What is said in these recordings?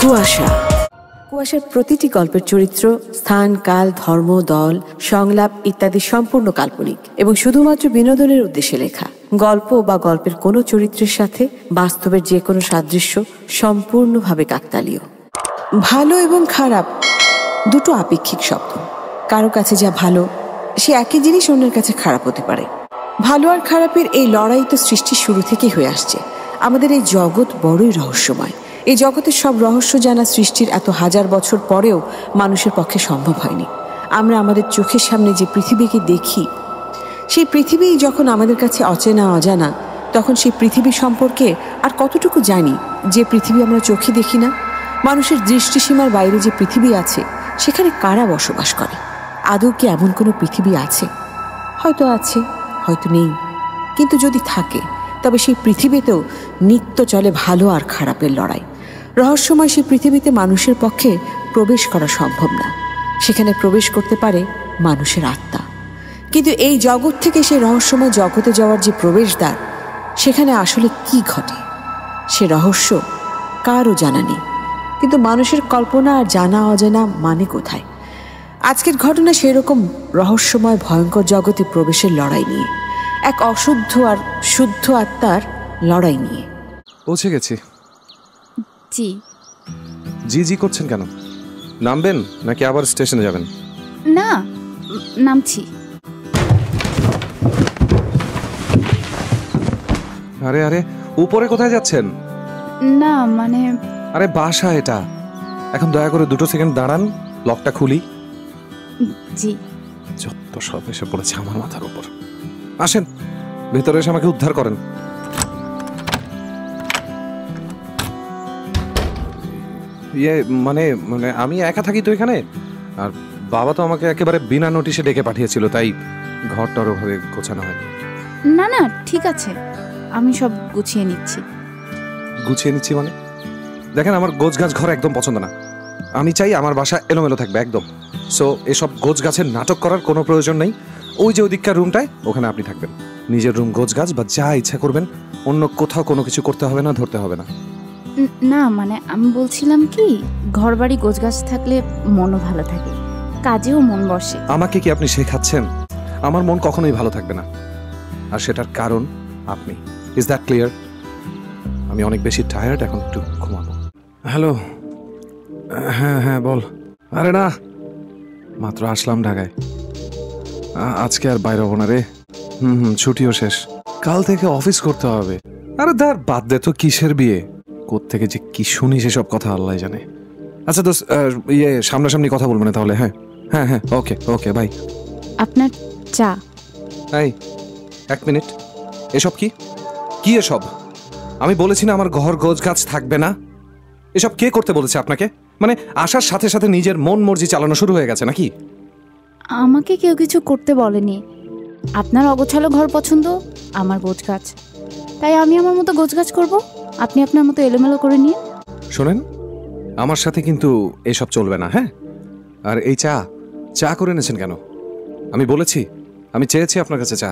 কুয়াশা। কুয়াশার প্রতিটি গল্পের চরিত্র, স্থান, কাল, ধর্ম, দল, সংলাপ ইত্যাদি সম্পূর্ণ কাল্পনিক এবং শুধুমাত্র বিনোদনের উদ্দেশ্যে লেখা। গল্প বা গল্পের কোনো চরিত্রের সাথে বাস্তবের যে কোনো সাদৃশ্য সম্পূর্ণভাবে কাকতালীয়। ভালো এবং খারাপ দুটো আপেক্ষিক শব্দ। কারো কাছে যা ভালো সে একই জিনিস অন্যের কাছে খারাপ হতে পারে। ভালো আর খারাপের এই লড়াই তো সৃষ্টির শুরু থেকেই হয়ে আসছে। আমাদের এই জগৎ বড়ই রহস্যময়। এই জগতের সব রহস্য জানা সৃষ্টির এত হাজার বছর পরেও মানুষের পক্ষে সম্ভব হয়নি। আমরা আমাদের চোখের সামনে যে পৃথিবীকে দেখি, সেই পৃথিবী যখন আমাদের কাছে অচেনা অজানা, তখন সেই পৃথিবী সম্পর্কে আর কতটুকু জানি যে পৃথিবী আমরা চোখে দেখি না? মানুষের দৃষ্টিসীমার বাইরে যে পৃথিবী আছে, সেখানে কারা বসবাস করে? আদৌ কি এমন কোনো পৃথিবী আছে? হয়তো আছে, হয়তো নেই। কিন্তু যদি থাকে, তবে সেই পৃথিবীতেও নিত্য চলে ভালো আর খারাপের লড়াই। রহস্যময় সেই পৃথিবীতে মানুষের পক্ষে প্রবেশ করা সম্ভব না। সেখানে প্রবেশ করতে পারে মানুষের আত্মা। কিন্তু এই জগৎ থেকে সেই রহস্যময় জগতে যাওয়ার যে প্রবেশদ্বার, সেখানে আসলে কি ঘটে সে রহস্য কারও জানা নেই। কিন্তু মানুষের কল্পনা আর জানা অজানা মানে কোথায়? আজকের ঘটনা সেরকম রহস্যময় ভয়ঙ্কর জগতে প্রবেশের লড়াই নিয়ে, এক অশুদ্ধ আর শুদ্ধ আত্মার লড়াই নিয়ে। পৌঁছে গেছি। জি জি জি করছেন কেন? নামবেন নাকি আবার স্টেশনে যাবেন? না, নামছি। আরে আরে, উপরে কোথায় যাচ্ছেন? না মানে, আরে বাসা এটা। এখন দয়া করে 2 সেকেন্ড দাঁড়ান, লকটা খুলি। জি। যত সব এসে পড়েছে আমার মাথার উপর। আসেন ভেতরে এসে আমাকে উদ্ধার করেন। মানে মানে আমি একা থাকি তো এখানে, আর বাবা তো আমাকে একেবারে বিনা নোটিশে ডেকে পাঠিয়েছিল, তাই ঘরটার ওভাবে গোছানো হয়নি। না না, ঠিক আছে, আমি সব গুছিয়ে নিচ্ছি। গুছিয়ে নিচ্ছি মানে? দেখেন, আমার গোছগাছ ঘর একদম পছন্দ না। আমি চাই আমার বাসা এলোমেলো থাকবে একদম। সো এসব গোছগাছের নাটক করার কোনো প্রয়োজন নেই। ওই যে ওদিককার রুমটায়, ওখানে আপনি থাকবেন। নিজের রুম গোছগাছ বা যা ইচ্ছা করবেন, অন্য কোথাও কোনো কিছু করতে হবে না, ধরতে হবে না। না মানে, আমি বলছিলাম কি, ঘর বাড়ি গোছগাছ থাকলে মনও ভালো থাকে, কাজেও মন বসে। আমাকে কি আপনি শেখাচ্ছেন? আমার মন কখনোই ভালো থাকবে না, আর সেটার কারণ আপনি। Is that clear? আমি অনেক বেশি টায়ার্ড, এখন একটু ঘুমাবো। হ্যালো। হ্যাঁ হ্যাঁ বল। আরে না, মাত্র আসলাম ঢাকায়। আজকে আর বাইরে হবো না রে। ছুটিও শেষ, কাল থেকে অফিস করতে হবে। আরে দাঁড়, বাদ দে তো, কিসের বিয়ে? কোত্থেকে যে কি শুনি সেসব কথা আল্লাহ জানে। আচ্ছা দোস্ত, সামনাসামনি কথা বলবো না তাহলে? হ্যাঁ হ্যাঁ হ্যাঁ, ওকে ওকে, বাই। আপনার চা। এই 1 মিনিট, এসব কি কি এসব? আমি বলেছি না আমার ঘর গোছগাছ থাকবে না? এসব কে করতে বলেছে আপনাকে? মানে আসার সাথে সাথে নিজের মন মর্জি চালানো শুরু হয়ে গেছে নাকি? আমাকে কেউ কিছু করতে বলেনি। আপনার অগোছালো ঘর পছন্দ, আমার গোছগাছ, তাই আমি আমার মতো গোছগাছ করব, আপনি আপনার মতো এলোমেলো করে নিন। শোনেন, আমার সাথে কিন্তু এসব চলবে না, হ্যাঁ? আর এই চা চা করে এনেছেন কেন? আমি বলেছি, আমি চেয়েছি আপনার কাছে চা।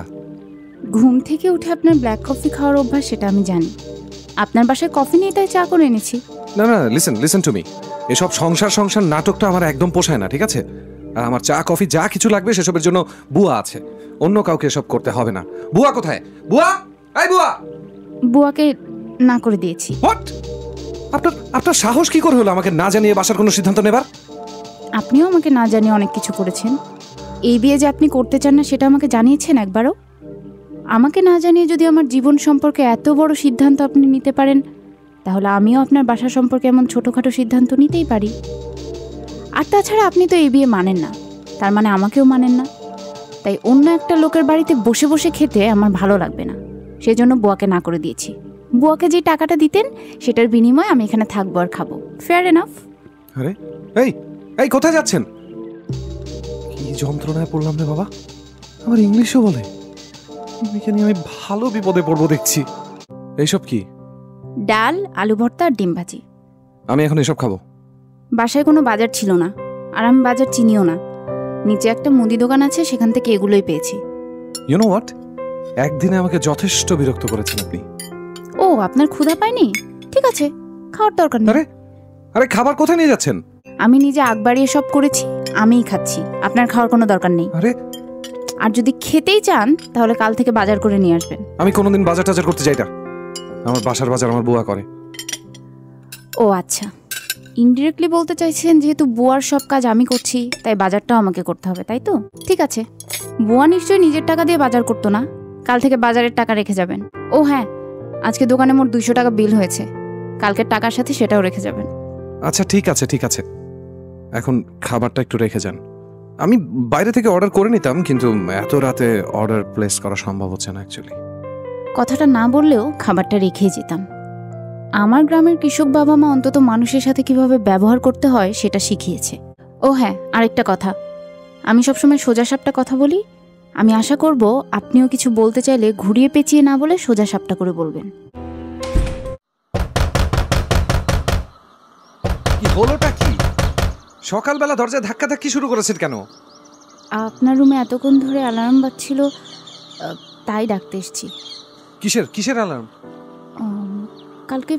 ঘুম থেকে উঠে আপনার ব্ল্যাক কফি খাওয়ার অভ্যাস, সেটা আমি জানি। আপনার বাসায় কফি নেই তাই চা করে এনেছি। না না, লিসেন টু মি। এসব সংসার নাটকটা আমার একদম পোষায় না, ঠিক আছে? আর আমার চা কফি যা কিছু লাগবে সেসবের জন্য বুয়া আছে, অন্য কাউকে এসব করতে হবে না। বুয়া কোথায়? বুয়া, এই বুয়া। বুয়াকে না করে দিয়েছি। হোয়াট? আপনার সাহস কি করে হলো আমাকে না জানিয়ে বাসার কোনো সিদ্ধান্ত নেবার? আপনিও আমাকে না জানিয়ে অনেক কিছু করেছেন। এই বিয়ে যে আপনি করতে চান না সেটা আমাকে জানিয়েছেন একবারও? আমাকে না জানিয়ে যদি আমার জীবন সম্পর্কে এত বড় সিদ্ধান্ত আপনি নিতে পারেন, তাহলে আমিও আপনার বাসা সম্পর্কে এমন ছোটোখাটো সিদ্ধান্ত নিতেই পারি। আর তাছাড়া আপনি তো এই বিয়ে মানেন না, তার মানে আমাকেও মানেন না। তাই অন্য একটা লোকের বাড়িতে বসে বসে খেতে আমার ভালো লাগবে না, সেজন্য বুয়াকে না করে দিয়েছি। বুয়াকে যে টাকাটা দিতেন সেটার বিনিময়ে আমি এখানে থাকবো আর খাবো। Fair enough? আরে এই কোথায় যাচ্ছেন? কি যন্ত্রণায় পড়লাম রে বাবা, আমার ইংলিশও বলে। আমি ভালো বিপদে পড়বো দেখছি। এইসব কি? ডাল, আলু ভর্তা আর ডিম ভাজি। আমি এখন এসব খাবো? বাসায় কোনো বাজার ছিল না, আর আমি বাজার চিনিও না। নিচে একটা মুদি দোকান আছে, সেখান থেকে এগুলোই পেয়েছি। ইউ নো হোয়াট, একদিনে আমাকে যথেষ্ট বিরক্ত করেছেন আপনি। ও, আপনার ক্ষুধা পায়নি? ঠিক আছে, খাওয়ার দরকার নেই। আরে আরে খাবার কোথায় নিয়ে যাচ্ছেন? আমি নিজে আগ বাড়িয়ে সব করেছি, আমিই খাচ্ছি, আপনার খাওয়ার কোনো দরকার নেই। আরে আর যদি খেতেই চান তাহলে কাল থেকে বাজার করে নিয়ে আসবেন। আমি কোনোদিন বাজার টাজার করতে যাই না, আমার বাসার বাজার আমার বুয়া করে। ও আচ্ছা, ইনডিরেক্টলি বলতে চাইছেন যেহেতু বুয়ার সব কাজ আমি করছি তাই বাজারটাও আমাকে করতে হবে, তাই তো? ঠিক আছে, বুয়া নিশ্চয়ই নিজের টাকা দিয়ে বাজার করতো না, কাল থেকে বাজারের টাকা রেখে যাবেন। ও হ্যাঁ, আজকে দোকানে মোট 200 টাকা বিল হয়েছে, কালকের টাকার সাথে সেটাও রেখে যাবেন। আচ্ছা ঠিক আছে ঠিক আছে, এখন খাবারটা একটু রেখে যান। আমি বাইরে থেকে অর্ডার করে নিতাম, কিন্তু এত রাতে অর্ডার প্লেস করা সম্ভব হচ্ছে না অ্যাকচুয়ালি। কথাটা না বললেও খাবারটা রেখেই যেতাম। আমার গ্রামের কৃষক বাবা মা অন্তত মানুষের সাথে কিভাবে ব্যবহার করতে হয় সেটা শিখিয়েছে। ও হ্যাঁ, আরেকটা কথা, আমি সবসময় সোজাসাপটা কথা বলি, আমি আশা করব আপনিও কিছু বলতে চাইলে ঘুরিয়ে পেঁচিয়ে না বলে সোজাসাপটা করে বলবেন। কি হলোটা কি? সকালবেলা দরজায় ধাক্কাধাক্কি শুরু করেছেন কেন? আপনার রুমে এতক্ষণ ধরে অ্যালার্ম বাজছিল, তাই ডাকতে এসেছি। কিসের কিসের অ্যালার্ম? কালকে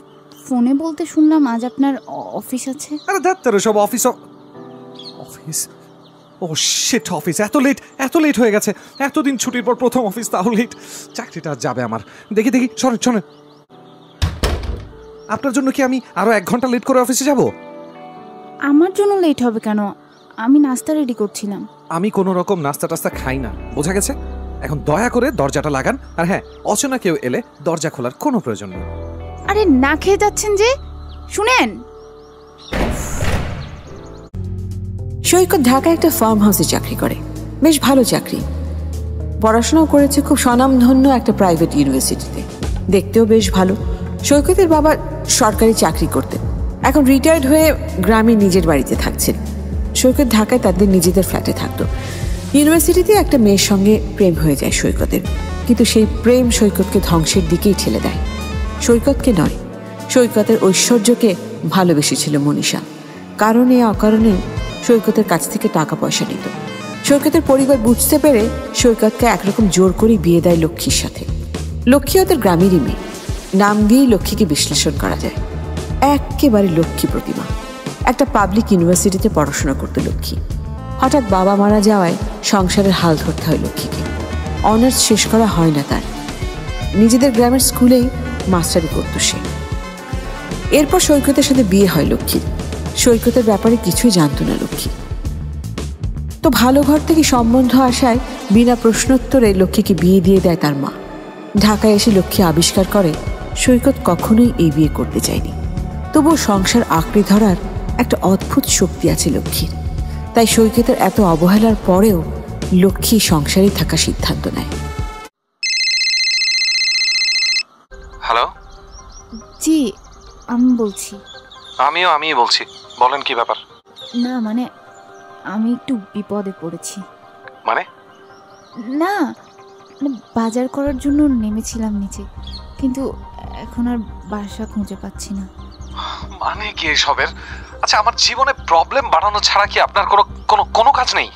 ফোনে বলতে শুনলাম আজ আপনার অফিস আছে। আরে ধ্যাত্তের সব অফিস অফিস ও শিট, অফিস এত লেট হয়ে গেছে। এতদিন ছুটির পর প্রথম অফিস, তাও লেট। চাকরিটা যাবে আমার। দেখি শোনেন, আপনার জন্য কি আমি আরো 1 ঘন্টা লেট করে অফিসে যাব? আমার জন্য লেট হবে কেন? আমি নাস্তা রেডি করছিলাম। আমি কোনো রকম নাস্তা টাস্তা খাই না, বোঝা গেছে? এখন দয়া করে দরজাটা লাগান। আর হ্যাঁ, অচেনা কেউ এলে দরজা খোলার কোনো প্রয়োজন নেই। আরে না খেয়ে যাচ্ছেন যে, শুনেন। সৈকত ঢাকায় একটা ফার্ম হাউসে চাকরি করে, বেশ ভালো চাকরি। পড়াশোনাও করেছে খুব স্বনামধন্য একটা প্রাইভেট ইউনিভার্সিটিতে, দেখতেও বেশ ভালো। সৈকতের বাবা সরকারি চাকরি করতেন, এখন রিটায়ার্ড হয়ে গ্রামে নিজের বাড়িতে থাকছেন। সৈকত ঢাকায় তাদের নিজেদের ফ্ল্যাটে থাকতো। ইউনিভার্সিটিতে একটা মেয়ের সঙ্গে প্রেম হয়ে যায় সৈকতের, কিন্তু সেই প্রেম সৈকতকে ধ্বংসের দিকেই ঠেলে দেয়। সৈকতকে নয়, সৈকতের ঐশ্বর্যকে ভালোবেসেছিল মনীষা। কারণে অকারণে সৈকতের কাছ থেকে টাকা পয়সা নিত। সৈকতের পরিবার বুঝতে পেরে সৈকতকে একরকম জোর করে বিয়ে দেয় লক্ষ্মীর সাথে। লক্ষ্মী ওদের গ্রামেরই মেয়ে, নাম দিয়েই লক্ষ্মীকে বিশ্লেষণ করা যায়। একেবারে লক্ষ্মী প্রতিমা। একটা পাবলিক ইউনিভার্সিটিতে পড়াশোনা করতো লক্ষ্মী। হঠাৎ বাবা মারা যাওয়ায় সংসারের হাল ধরতে হয় লক্ষ্মীকে। অনার্স শেষ করা হয় না তার, নিজেদের গ্রামের স্কুলেই মাস্টারি করতো সে। এরপর সৈকতের সাথে বিয়ে হয় লক্ষ্মীর। সৈকতের ব্যাপারে কিছুই জানতো না লক্ষ্মী। তো ভালো ঘর থেকে সম্বন্ধ আসায় বিনা প্রশ্নোত্তরে লক্ষ্মীকে বিয়ে দিয়ে দেয় তার মা। ঢাকায় এসে লক্ষ্মী আবিষ্কার করে সৈকত কখনোই এই বিয়ে করতে চায়নি, তবুও সংসার আঁকড়ে ধরার একটা অদ্ভুত শক্তি আছে লক্ষ্মীর। তাই সৈকতের এত অবহেলার পরেও লক্ষ্মী সংসারেই থাকার সিদ্ধান্ত নেয়। হ্যালো, জি আমি বলছি। আমিও বলছি, বলেন কি ব্যাপার? না মানে আমি একটু বিপদে পড়েছি। মানে? না বাজার করার জন্য নেমেছিলাম নিচে, কিন্তু এখন আর বাসা খুঁজে পাচ্ছি না। মানে কি এসবের? আচ্ছা, আমার জীবনে প্রবলেম বাড়ানো ছাড়া কি আপনার কোনো কাজ নেই?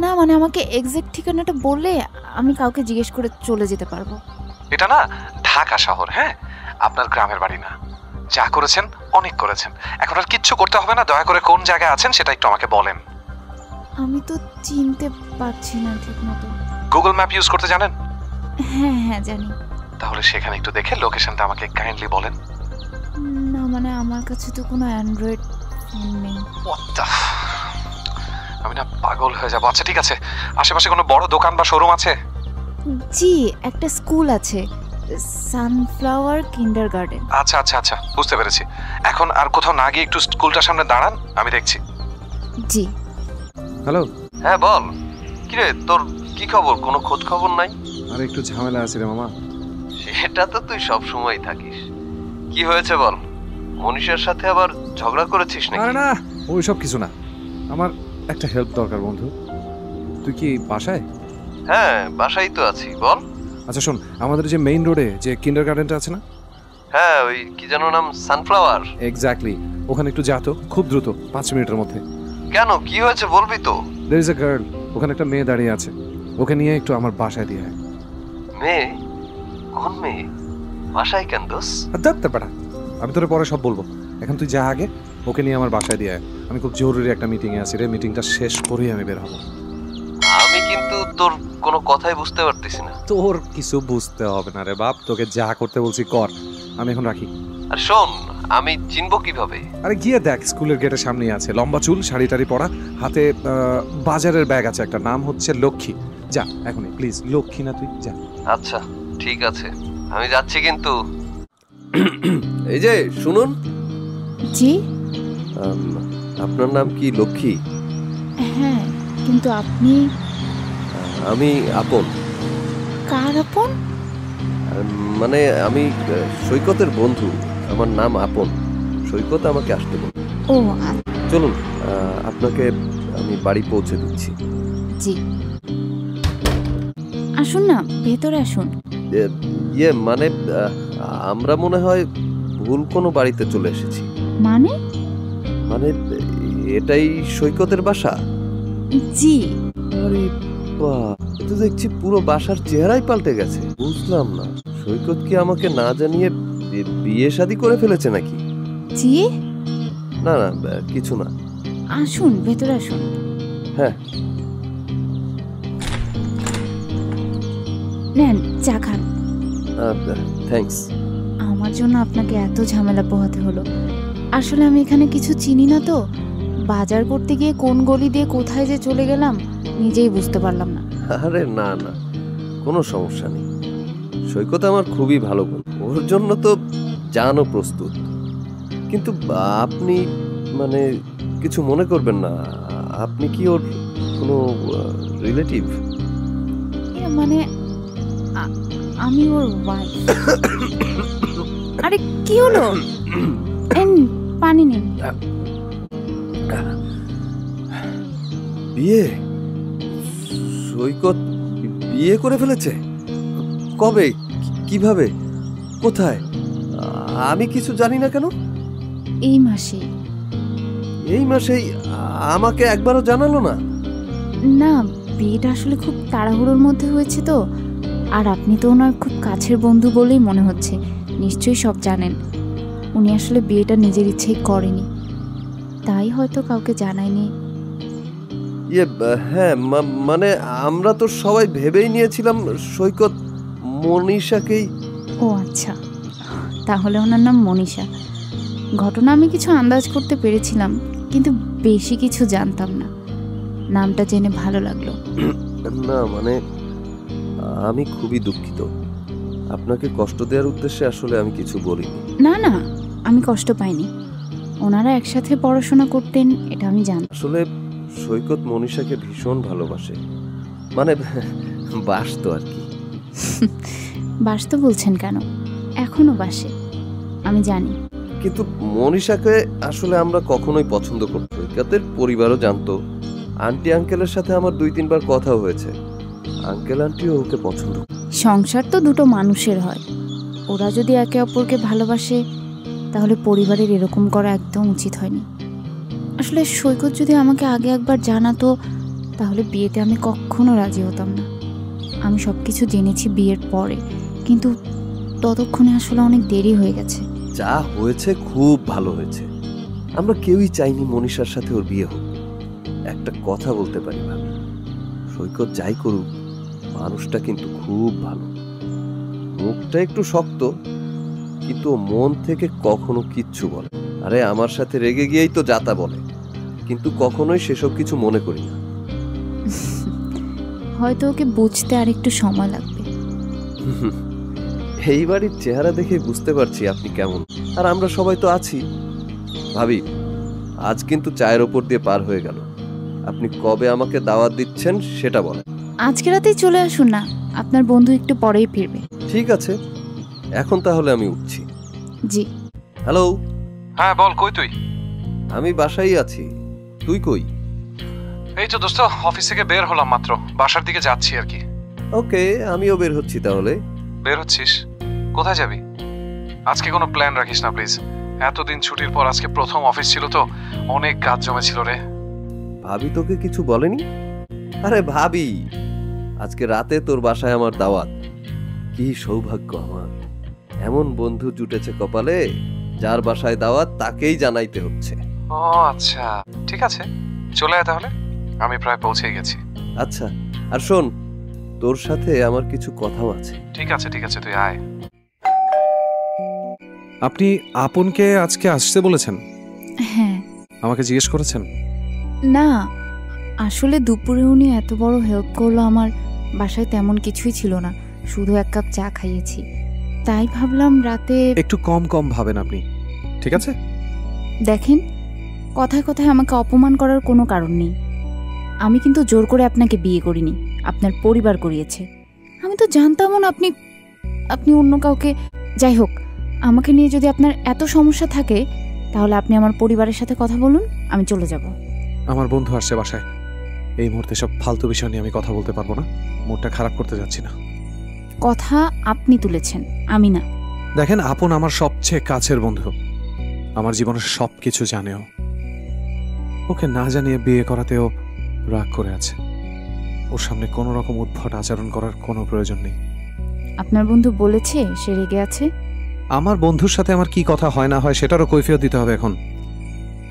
না মানে আমাকে এক্সাক্ট ঠিকানাটা বললে আমি কাউকে জিজ্ঞেস করে চলে যেতে পারবো। এটা না ঢাকা শহর, হ্যাঁ, আপনার গ্রামের বাড়ি না। যা করেছেন অনেক করেছেন, এখন আর কিচ্ছু করতে হবে না। দয়া করে কোন জায়গায় আছেন সেটা একটু আমাকে বলেন। আমি তো চিনতে পারছি না ঠিক মতো। গুগল ম্যাপ ইউজ করতে জানেন? হ্যাঁ জানি। তাহলে সেখানে একটু দেখে লোকেশনটা আমাকে কাইন্ডলি বলেন। না মানে আমার কাছে তো কোনো অ্যান্ড্রয়েড ফোন নেই। আমি না পাগল হয়ে যাবো। আচ্ছা ঠিক আছে, আশেপাশে কোনো বড় দোকান বা শোরুম আছে? জি একটা স্কুল আছে, সানফ্লাওয়ার কিন্ডারগার্টেন। আচ্ছা বুঝতে পেরেছি। এখন আর কোথাও না গিয়ে একটু স্কুলটার সামনে দাঁড়ান, আমি দেখছি। জি। হ্যালো। হ্যাঁ বল, কিরে তোর কি খবর? কোনো খোঁজ খবর নাই? আরে একটু ঝামেলা আছে রে মামা। সেটা তো তুই সব সময় থাকিস। কি হয়েছে বল? মনীষার সাথে আবার ঝগড়া করেছিস নাকি? আরে না, ওইসব কিছু না। আমার একটা হেল্প দরকার বন্ধু। তুই কি বাসায়? হ্যাঁ বাসায় তো আছি, বল। আচ্ছা শোন, আমাদের যে মেইন রোডে যে কিন্ডারগার্টেনটা আছে না? হ্যাঁ ওই কি যেন নাম, সানফ্লাওয়ার। এক্স্যাক্টলি, ওখানে একটু যা তো, খুব দ্রুত, 5 মিনিটের মধ্যে। কেন, কি হয়েছে বলবি তো? দেয়ার ইজ আ গার্ল, ওখানে একটা মেয়ে দাঁড়িয়ে আছে, ওকে নিয়ে একটু আমার বাসায় দিয়ে আয়। মেয়ে? কোন মেয়ে? বাসায় কেন দোস? দেখতে পারা, আমি তোরে পরে সব বলবো। এখন তুই যা আগে, ওকে নিয়ে আমার বাসায় দিয়ে আয়। আমি খুব জরুরি একটা মিটিংয়ে আছি রে, মিটিংটা শেষ করেই আমি বের হবো। আমি কিন্তু তোর কোনো কথাই বুঝতে পারতেছি না। তোর কিছু বুঝতে হবে না রে বাপ, তোকে যা করতে বলছি কর। আমি এখন রাখি। আর শোন, আমি চিনবো কিভাবে? আরে গিয়ে দেখ, স্কুলের গেটের সামনেই আছে, লম্বা চুল, শাড়ি টাড়ি পরা, হাতে বাজারের ব্যাগ আছে একটা, নাম হচ্ছে লক্ষ্মী। যা এখনই প্লিজ। লক্ষ্মী না তুই? যা। আচ্ছা ঠিক আছে, আমি যাচ্ছি কিন্তু। এই যে শুনুন। জি। আপনার নাম কি লক্ষ্মী? হ্যাঁ, কিন্তু আপনি? আমি আপন। কার আপন? মানে আমি সৈকতের বন্ধু, আমার নাম আপন। সৈকত আমাকে আসতে বল। ও চলুন, আপনাকে আমি বাড়ি পৌঁছে দিচ্ছি। জি, আসুন না, ভেতরে আসুন। ইয়ে মানে আমরা মনে হয় ভুল কোনো বাড়িতে চলে এসেছি। মানে? মানে এটাই সৈকতের বাসা? জি। আরে বাহ, তো দেখছি পুরো বাসার চেহারাই পাল্টে গেছে। বুঝলাম না, সৈকত কি আমাকে না জানিয়ে বিয়ে শাদী করে ফেলেছে নাকি? জি। না না, কিছু না। আসুন, ভেতরে আসুন। হ্যাঁ। নেন, চা খান। থ্যাঙ্কস। আমার জন্য আপনাকে এত ঝামেলা পোহাতে হলো। আসলে আমি এখানে কিছু চিনি না তো, বাজার করতে গিয়ে কোন গলি দিয়ে কোথায় যে চলে গেলাম নিজেই বুঝতে পারলাম না। আরে না না, কোনো সমস্যা নেই। সৈকত আমার খুবই ভালো বন্ধু, ওর জন্য তো জানও প্রস্তুত। কিন্তু আপনি মানে কিছু মনে করবেন না, আপনি কি ওর কোনো রিলেটিভ? মানে আমি ওর ওয়াইফ। আরে কি হলো? পানি নিন। বিয়ে? সৈকত বিয়ে করে ফেলেছে? কবে, কিভাবে, কোথায়? আমি কিছু জানি না কেন? এই মাসে। এই মাসেই? আমাকে একবারও জানালো না? না, বিয়েটা আসলে খুব তাড়াহুড়োর মধ্যে হয়েছে তো। আর আপনি তো ওনার খুব কাছের বন্ধু বলেই মনে হচ্ছে, নিশ্চয়ই সব জানেন। উনি আসলে বিয়েটা নিজের ইচ্ছেই করেনি, তাই হয়তো কাউকে জানায়নি। ইয়ে হ্যাঁ, মানে আমরা তো সবাই ভেবেই নিয়েছিলাম সৈকত মনীষাকেই। ও আচ্ছা, তাহলে ওনার নাম মনীষা। ঘটনা আমি কিছু আন্দাজ করতে পেরেছিলাম, কিন্তু বেশি কিছু জানতাম না। নামটা জেনে ভালো লাগলো। না মানে আমি খুবই দুঃখিত, আপনাকে কষ্ট দেওয়ার উদ্দেশ্যে আসলে আমি কিছু বলিনি। না না, আমি কষ্ট পাইনি। ওনারা একসাথে পড়াশোনা করতেন, এটা আমি জানতাম। আসলে সৈকত মনীষাকে ভীষণ ভালোবাসে, মানে বাসতো আর কি। বাসতো বলছেন কেন? এখনো বাসে, আমি জানি। কিন্তু মনীষাকে আসলে আমরা কখনোই পছন্দ করতো। সৈকতের পরিবারও জানতো। আন্টি আঙ্কেলের সাথে আমার 2-3 বার কথা হয়েছে, আঙ্কেল আন্টিও ওকে পছন্দ। সংসার তো দুটো মানুষের হয়, ওরা যদি একে অপরকে ভালোবাসে তাহলে পরিবারের এরকম করা একদম উচিত হয়নি। আসলে সৈকত যদি আমাকে আগে একবার জানাতো তাহলে বিয়েতে আমি কখনো রাজি হতাম না। আমি সব কিছু জেনেছি বিয়ের পরে, কিন্তু ততক্ষণে আসলে অনেক দেরি হয়ে গেছে। যা হয়েছে খুব ভালো হয়েছে। আমরা কেউই চাইনি মনীষার সাথে ওর বিয়ে হোক। একটা কথা বলতে পারি ভাবি, সৈকত যাই করুক, মানুষটা কিন্তু খুব ভালো। মুখটা একটু শক্ত, কিন্তু মন থেকে কখনো কিচ্ছু বলে। আরে আমার সাথে রেগে গিয়েই তো যাতা বলে, কিন্তু কখনোই সেসব কিছু মনে করি না। হয়তো ওকে বুঝতে আর একটু সময় লাগবে। এই বাড়ির চেহারা দেখে বুঝতে পারছি আপনি কেমন, আর আমরা সবাই তো আছি। ভাবি, আজ কিন্তু চায়ের ওপর দিয়ে পার হয়ে গেল। আপনি কবে আমাকে দাওয়াত দিচ্ছেন সেটা বলেন। আজকে রাতেই চলে আসুন না, আপনার বন্ধু একটু পরেই ফিরবে। ঠিক আছে, এখন তাহলে আমি উঠছি। জি। হ্যালো। হ্যাঁ বল, কই তুই? আমি বাসায় আছি, তুই কই? এই তো দোস্ত, অফিস থেকে বের হলাম মাত্র, বাসার দিকে যাচ্ছি আর কি। ওকে, আমিও বের হচ্ছি তাহলে। বের হচ্ছিস? কোথায় যাবি? আজকে কোনো প্ল্যান রাখিস না প্লিজ। এতদিন ছুটির পর আজকে প্রথম অফিস ছিল তো, অনেক কাজ জমেছিল রে। ভাবি তোকে কিছু বলেনি? আরে ভাবি, আজকে রাতে তোর বাসায় আমার দাওয়াত। কি সৌভাগ্য আমার, এমন বন্ধু জুটেছে কপালে, যার বাসায় দাওয়াত তাকেই জানাইতে হচ্ছে। ও আচ্ছা, ঠিক আছে, চলে আয় তাহলে, আমি প্রায় পৌঁছে গেছি। আচ্ছা, আর শোন, তোর সাথে আমার কিছু কথাও আছে। ঠিক আছে ঠিক আছে, তুই আয়। আপনি আপনকে আজকে আসতে বলেছেন? হ্যাঁ। আমাকে জিজ্ঞেস করেছেন? না, আসলে দুপুরে উনি এত বড় হেল্প করলো, আমার বাসায় তেমন কিছুই ছিল না, শুধু 1 কাপ চা খাইয়েছি, তাই ভাবলাম রাতে। একটু কম কম ভাবেন আপনি, ঠিক আছে? দেখেন, কথায় কথায় আমাকে অপমান করার কোনো কারণ নেই। আমি কিন্তু জোর করে আপনাকে বিয়ে করিনি, আপনার পরিবার করিয়েছে। আমি তো জানতামও না আপনি অন্য কাউকে। যাই হোক, আমাকে নিয়ে যদি আপনার এত সমস্যা থাকে তাহলে আপনি আমার পরিবারের সাথে কথা বলুন, আমি চলে যাব। আমার বন্ধু আসছে বাসায়, এই মুহূর্তে সব ফালতু বিষয় নিয়ে আমি কথা বলতে পারবো না, মুডটা খারাপ করতে যাচ্ছি না। কথা আপনি তুলেছেন, আমি না। দেখেন, আপন আমার সবচেয়ে কাছের বন্ধু, আমার জীবনের সব কিছু জানেও। ওকে না জানিয়ে বিয়ে করাতেও রাগ করে আছে। ওর সামনে কোনো রকম উদ্ভট আচরণ করার কোনো প্রয়োজন নেই। আপনার বন্ধু বলেছে সে রেগে আছে? আমার বন্ধুর সাথে আমার কি কথা হয় না হয় সেটারও কৈফিয়ত দিতে হবে এখন?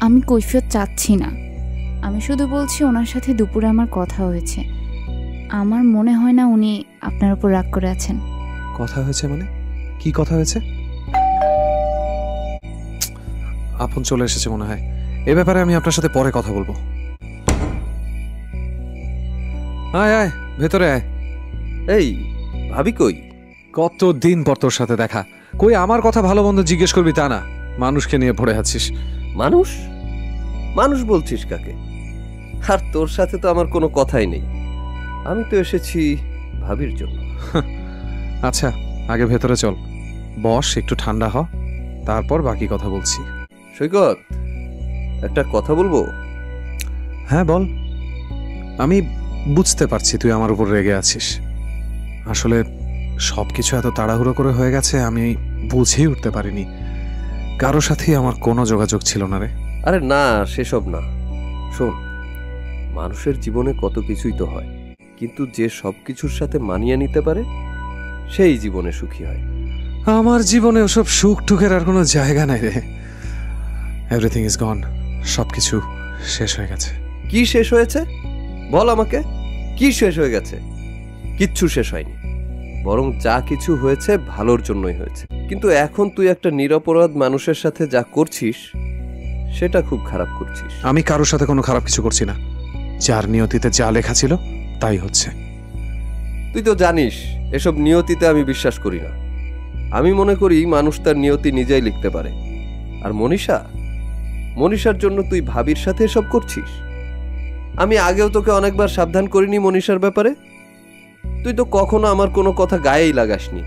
আমি কৈফিয়ত চাচ্ছি না, আমি শুধু বলছি ওনার সাথে দুপুরে আমার কথা হয়েছে। আমার মনে হয় না উনি আপনার উপর রাগ করে আছেন। কথা হয়েছে মানে? কি কথা হয়েছে? আপন চলে এসেছে মনে হয়, এ ব্যাপারে আমি আপনার সাথে পরে কথা বলবো। আয় আয়, ভেতরে আয়। এই ভাবি কই? কতদিন পর তোর সাথে দেখা, কই আমার কথা ভালো মন্দ জিজ্ঞেস করবি তা না, মানুষকে নিয়ে পড়ে আছিস। মানুষ? মানুষ বলছিস কাকে? আর তোর সাথে তো আমার কোনো কথাই নেই, আমি তো এসেছি ভাবির জন্য। আচ্ছা, আগে ভেতরে চল, বস, একটু ঠান্ডা হ, তারপর বাকি কথা বলছি। সৈকত, একটা কথা বলবো? হ্যাঁ বল। আমি বুঝতে পারছি তুই আমার উপর রেগে আছিস। আসলে সবকিছু এত তাড়াহুড়ো করে হয়ে গেছে, আমি বুঝেই উঠতে পারিনি। কারো সাথেই আমার কোনো যোগাযোগ ছিল না রে। আরে না, সেসব না। শোন, মানুষের জীবনে কত কিছুই তো হয়, কিন্তু যে সব কিছুর সাথে মানিয়ে নিতে পারে সেই জীবনে সুখী হয়। আমার জীবনে ওসব সুখ টুকের আর কোনো জায়গা নাই রে। এভরিথিং ইজ গন, সবকিছু শেষ হয়ে গেছে। কি শেষ হয়েছে? বল আমাকে, কি শেষ হয়ে গেছে? কিচ্ছু শেষ হয়নি, বরং যা কিছু হয়েছে ভালোর জন্যই হয়েছে। কিন্তু এখন তুই একটা নিরপরাধ মানুষের সাথে যা করছিস সেটা খুব খারাপ করছিস। আমি কারোর সাথে কোনো খারাপ কিছু করছি না, যার নিয়তিতে যা লেখা ছিল তাই হচ্ছে। তুই তো জানিস এসব নিয়তিতে আমি বিশ্বাস করি না। আমি মনে করি মানুষ তার নিয়তি নিজেই লিখতে পারে। আর মনীষার জন্য তুই ভাবির সাথে এসব করছিস। আমি আগেও তোকে অনেকবার সাবধান করিনি মনীষার ব্যাপারে? তুই তো কখনো আমার কোনো কথা গায়েই লাগাসনি।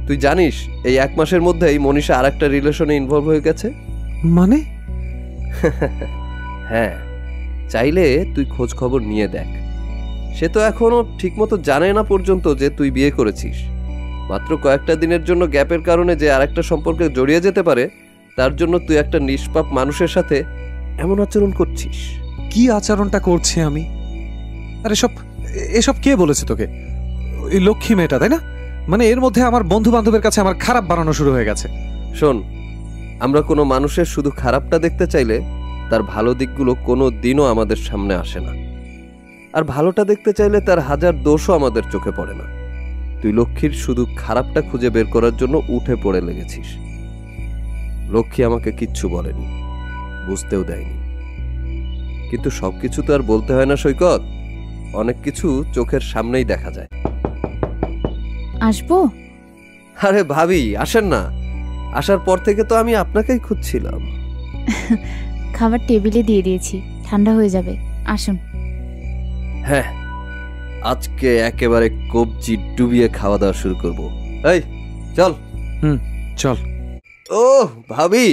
তুই জানিস এই 1 মাসের মধ্যেই মনীষা আর একটা রিলেশনে ইনভলভ হয়ে গেছে। মানে? হ্যাঁ, চাইলে তুই খোঁজ খবর নিয়ে দেখ। সে তো এখনো ঠিকমতো জানে না পর্যন্ত যে তুই বিয়ে করেছিস। মাত্র কয়েকটা দিনের জন্য গ্যাপের কারণে যে আরেকটা সম্পর্কে জড়িয়ে যেতে পারে, তার জন্য তুই একটা নিষ্পাপ মানুষের সাথে এমন আচরণ করছিস। কি আচরণটা করছি আমি? আরে এসব কে বলেছে তোকে? ওই লক্ষ্মী মেয়েটা, তাই না? মানে এর মধ্যে আমার বন্ধু বান্ধবের কাছে আমার খারাপ বানানো শুরু হয়ে গেছে। শোন, আমরা কোনো মানুষের শুধু খারাপটা দেখতে চাইলে তার ভালো দিকগুলো কোনো দিনও আমাদের সামনে আসে না, আর ভালোটা দেখতে চাইলে তার 1000 দোষও আমাদের চোখে পড়ে না। তুই লক্ষ্মীর শুধু খারাপটা খুঁজে বের করার জন্য উঠে পড়ে লেগেছিস। লক্ষ্মী আমাকে কিচ্ছু বলেনি, বুঝতেও দেয়নি। কিন্তু সবকিছু তো আর বলতে হয় না সৈকত, অনেক কিছু চোখের সামনেই দেখা যায়। আসবো? আরে ভাবি, আসেন না। আসার পর থেকে তো আমি আপনাকেই খুঁজছিলাম। খাবার টেবিলে দিয়ে দিয়েছি, ঠান্ডা হয়ে যাবে, আসুন। হ্যাঁ, আজকে একেবারে কবজি ডুবিয়ে খাওয়া দাওয়া শুরু করব। এই চল। চল। ও ভাবি,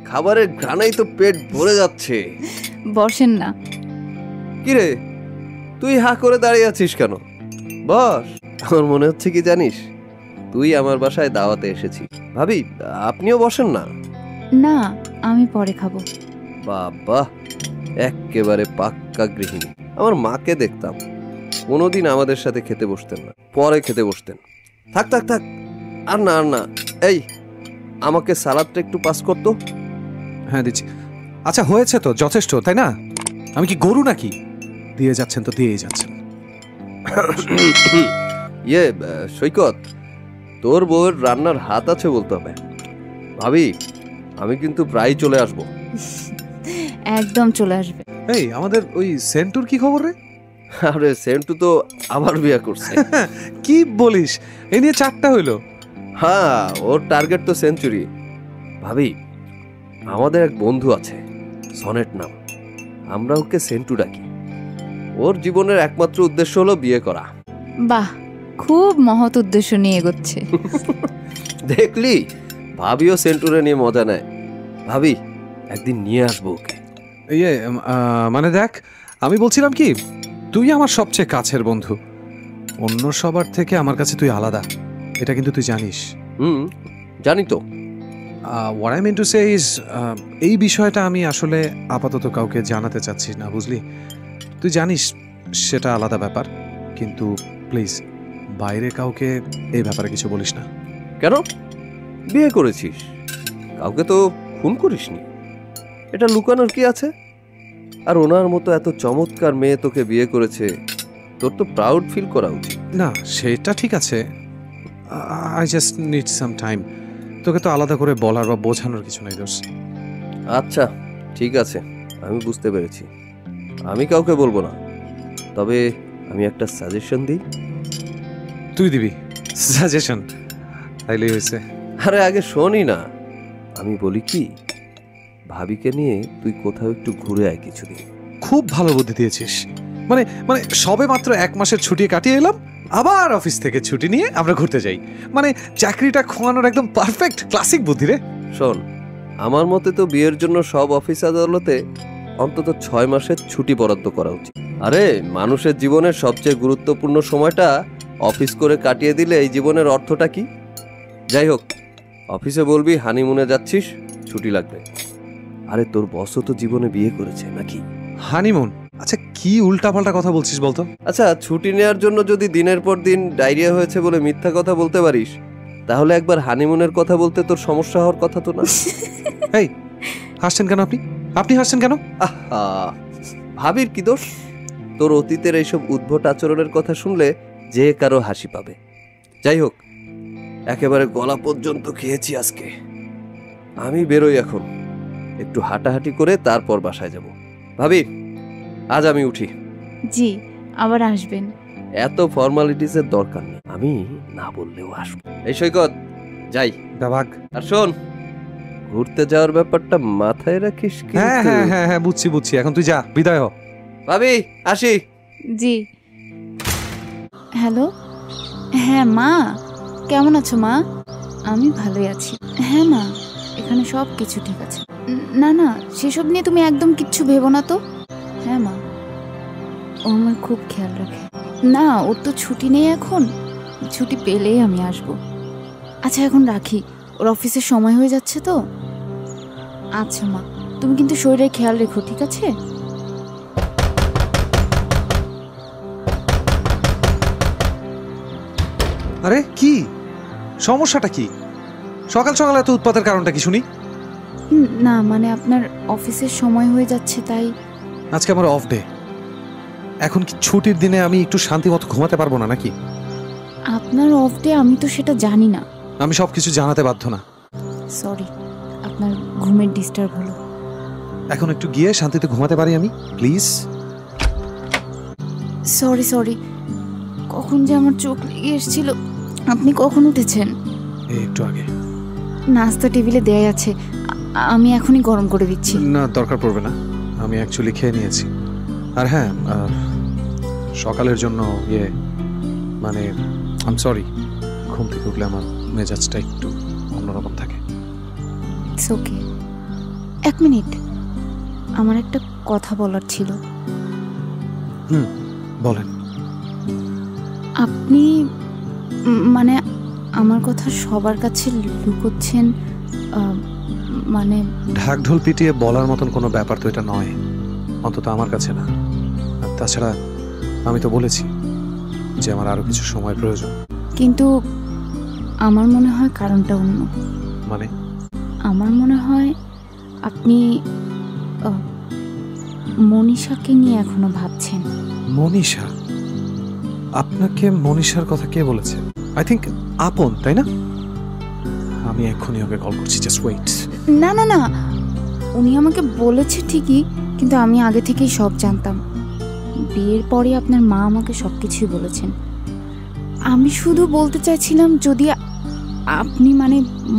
খাবারের ঘ্রাণেই তো পেট ভরে যাচ্ছে। বসেন না। কিরে, তুই হা করে দাঁড়িয়ে আছিস কেন? বস। আমার মনে হচ্ছে কি জানিস, তুই আমার বাসায় দাওয়াতে এসেছিস। ভাবি, আপনিও বসেন না। না, আমি পরে খাবো। বাবা, একেবারে পাক্কা গৃহিণী। আমার মাকে দেখতাম, কোনোদিন আমাদের সাথে খেতে বসতেন না, পরে খেতে বসতেন। থাক থাক থাক, আর না আর না। এই আমাকে সালাদটা একটু পাস করতো। হ্যাঁ দিচ্ছি। আচ্ছা হয়েছে তো, যথেষ্ট, তাই না? আমি কি গরু নাকি? দিয়ে যাচ্ছেন তো দিয়েই যাচ্ছেন। সৈকত, তোর বউয়ের রান্নার হাত আছে বলতে হবে। ভাবি, আমি কিন্তু প্রায় চলে আসব। একদম চলে আসবে। এই আমাদের ওই সেন্টুর কি খবর রে? আরে সেন্টু তো আবার বিয়ে করছে। কি বলিস? এই নিয়ে 4টা হইলো। হ্যাঁ, ওর টার্গেট তো সেঞ্চুরি। ভাবি, আমাদের এক বন্ধু আছে, সনেট নাম, আমরা ওকে সেন্টু ডাকি। ওর জীবনের একমাত্র উদ্দেশ্য হলো বিয়ে করা। বাহ, খুব মহৎ উদ্দেশ্য নিয়ে এগোচ্ছে। দেখলি, ভাবিও সেন্টুরে নিয়ে মজা নেয়। ভাবি, একদিন নিয়ে আসবো ওকে। মানে দেখ, আমি বলছিলাম কি, তুই আমার সবচেয়ে কাছের বন্ধু। অন্য সবার থেকে আমার কাছে তুই আলাদা, এটা কিন্তু তুই জানিস। জানি তো। what I mean to say is, এই বিষয়টা আমি আসলে আপাতত কাউকে জানাতে চাচ্ছি না, বুঝলি? তুই জানিস সেটা আলাদা ব্যাপার, কিন্তু প্লিজ বাইরে কাউকে এই ব্যাপারে কিছু বলিস না। কেন? বিয়ে করেছিস, কাউকে তো খুন করিসনি, এটা লুকানোর কি আছে? আর ওনার মতো এত চমৎকার মেয়ে তোকে বিয়ে করেছে, তোর তো প্রাউড ফিল করা উচিত। না, সেটা ঠিক আছে, I just need some time. তোকে তো আলাদা করে বলার বা বোঝানোর কিছু নাই দোষ। আচ্ছা ঠিক আছে, আমি বুঝতে পেরেছি, আমি কাউকে বলবো না। তবে আমি একটা সাজেশন দিই। তুই দিবি সাজেশন? তাইলেই হয়েছে। আরে আগে শোনই না, আমি বলি কি, ভাবিকে নিয়ে তুই কোথাও একটু ঘুরে আয় কিছুদিন। খুব ভালো বুদ্ধি দিয়েছিস। মানে মানে সবে মাত্র 1 মাসের ছুটি কাটিয়ে এলাম, আবার অফিস থেকে ছুটি নিয়ে আমরা ঘুরতে যাই। মানে চাকরিটা খোয়ানোর একদম পারফেক্ট ক্লাসিক বুদ্ধি রে। শোন, আমার মতে তো বিয়ের জন্য সব অফিস আদালতে অন্তত 6 মাসের ছুটি বরাদ্দ করা উচিত। আরে মানুষের জীবনের সবচেয়ে গুরুত্বপূর্ণ সময়টা অফিস করে কাটিয়ে দিলে এই জীবনের অর্থটা কি? যাই হোক, অফিসে বলবি হানিমুনে যাচ্ছিস, ছুটি লাগবে। আরে তোর বসও তো জীবনে বিয়ে করেছে নাকি? হানিমুন? আচ্ছা কি উল্টাপাল্টা কথা বলছিস বলতো? আচ্ছা, ছুটি নেওয়ার জন্য যদি দিনের পর দিন ডায়রিয়া হয়েছে বলে মিথ্যা কথা বলতে পারিস, তাহলে একবার হানিমুনের কথা বলতে তোর সমস্যা হওয়ার কথা তো না। এই হাসছেন কেন আপনি? আপনি হাসছেন কেন? আহা, ভাবির কি দোষ? তোর অতীতের এইসব উদ্ভট আচরণের কথা শুনলে যে কারো হাসি পাবে। যাই হোক, একেবারে গলা পর্যন্ত খেয়েছি আজকে, আমি বেরোই এখন। একটু হাঁটাহাঁটি করে তারপর বাসায় যাব। ভাবি, আজ আমি উঠি। জি, আবার আসবেন। এত ফর্মালিটিসের দরকার নেই, আমি না বললেও আসবো। এই সৈকত, যাই। দাবাগ। আর শোন, ঘুরতে যাওয়ার ব্যাপারটা মাথায় রাখিস। হ্যাঁ হ্যাঁ হ্যাঁ হ্যাঁ, বুঝছি বুঝছি, এখন তুই যা, বিদায় হ। ভাবি, আসি। জি। হ্যালো, হ্যাঁ মা, কেমন আছো মা? আমি ভালোই আছি। হ্যাঁ মা, এখানে সব কিছু ঠিক আছে। না না, সেসব নিয়ে তুমি একদম কিচ্ছু ভেবো না তো। হ্যাঁ মা, ও আমার খুব খেয়াল রাখে। না, ওর তো ছুটি নেই এখন, ছুটি পেলেই আমি আসবো। আচ্ছা এখন রাখি, ওর অফিসের সময় হয়ে যাচ্ছে তো। আচ্ছা মা, তুমি কিন্তু শরীরের খেয়াল রেখো, ঠিক আছে? আরে কি সমস্যাটা কি? সকাল সকাল এত উৎপাতের কারণটা কি শুনি? না মানে আপনার অফিসের সময় হয়ে যাচ্ছে তাই। আজকে আমার অফ ডে, এখন কি ছুটির দিনে আমি একটু শান্তি মতো ঘুমাতে পারবো না নাকি? আপনার অফ ডে? আমি তো সেটা জানি না। আমি সবকিছু জানাতে বাধ্য না। সরি, আপনার ঘুমের ডিস্টার্ব হলো। এখন একটু গিয়ে শান্তিতে ঘুমাতে পারি আমি, প্লিজ? সরি সরি, কখন যে আমার চোখ লেগে এসেছিল। আপনি কখন উঠেছেন? একটু আগে। নাস্তা টেবিলে দেয়া আছে, আমি এখনই গরম করে দিচ্ছি। না দরকার পড়বে না, আমি অ্যাকচুয়ালি খেয়ে নিয়েছি। আর হ্যাঁ, সকালের জন্য মানে আই এম সরি, ঘুম থেকে উঠলে আমার মেজাজটা একটু অন্যরকম থাকে। It's okay. 1 মিনিট, আমার একটা কথা বলার ছিল। বলেন। আপনি মানে আমার কথা সবার কাছে লুকোচ্ছেন, মানে ঢাক ঢোল পিটিয়ে বলার মতন কোনো ব্যাপার তো এটা নয়, অন্তত আমার কাছে না। আর তাছাড়া আমি তো বলেছি যে আমার আরো কিছু সময় প্রয়োজন। কিন্তু আমার মনে হয় কারণটা অন্য। মানে আমার মনে হয় আপনি মনীষাকে নিয়ে এখনো ভাবছেন। মনীষা? আপনাকে মনীষার কথা কে বলেছে? আই থিঙ্ক আপন, তাই না? আমি এক্ষুনি ওকে কল করছি, জাস্ট ওয়েট। না না না, উনি আমাকে বলেছে ঠিকই, কিন্তু আমি আগে থেকেই সব জানতাম। বিয়ের পরে আপনার মা আমাকে সব কিছুই বলেছেন। আমি শুধু বলতে চাইছিলাম যদি আপনি মানে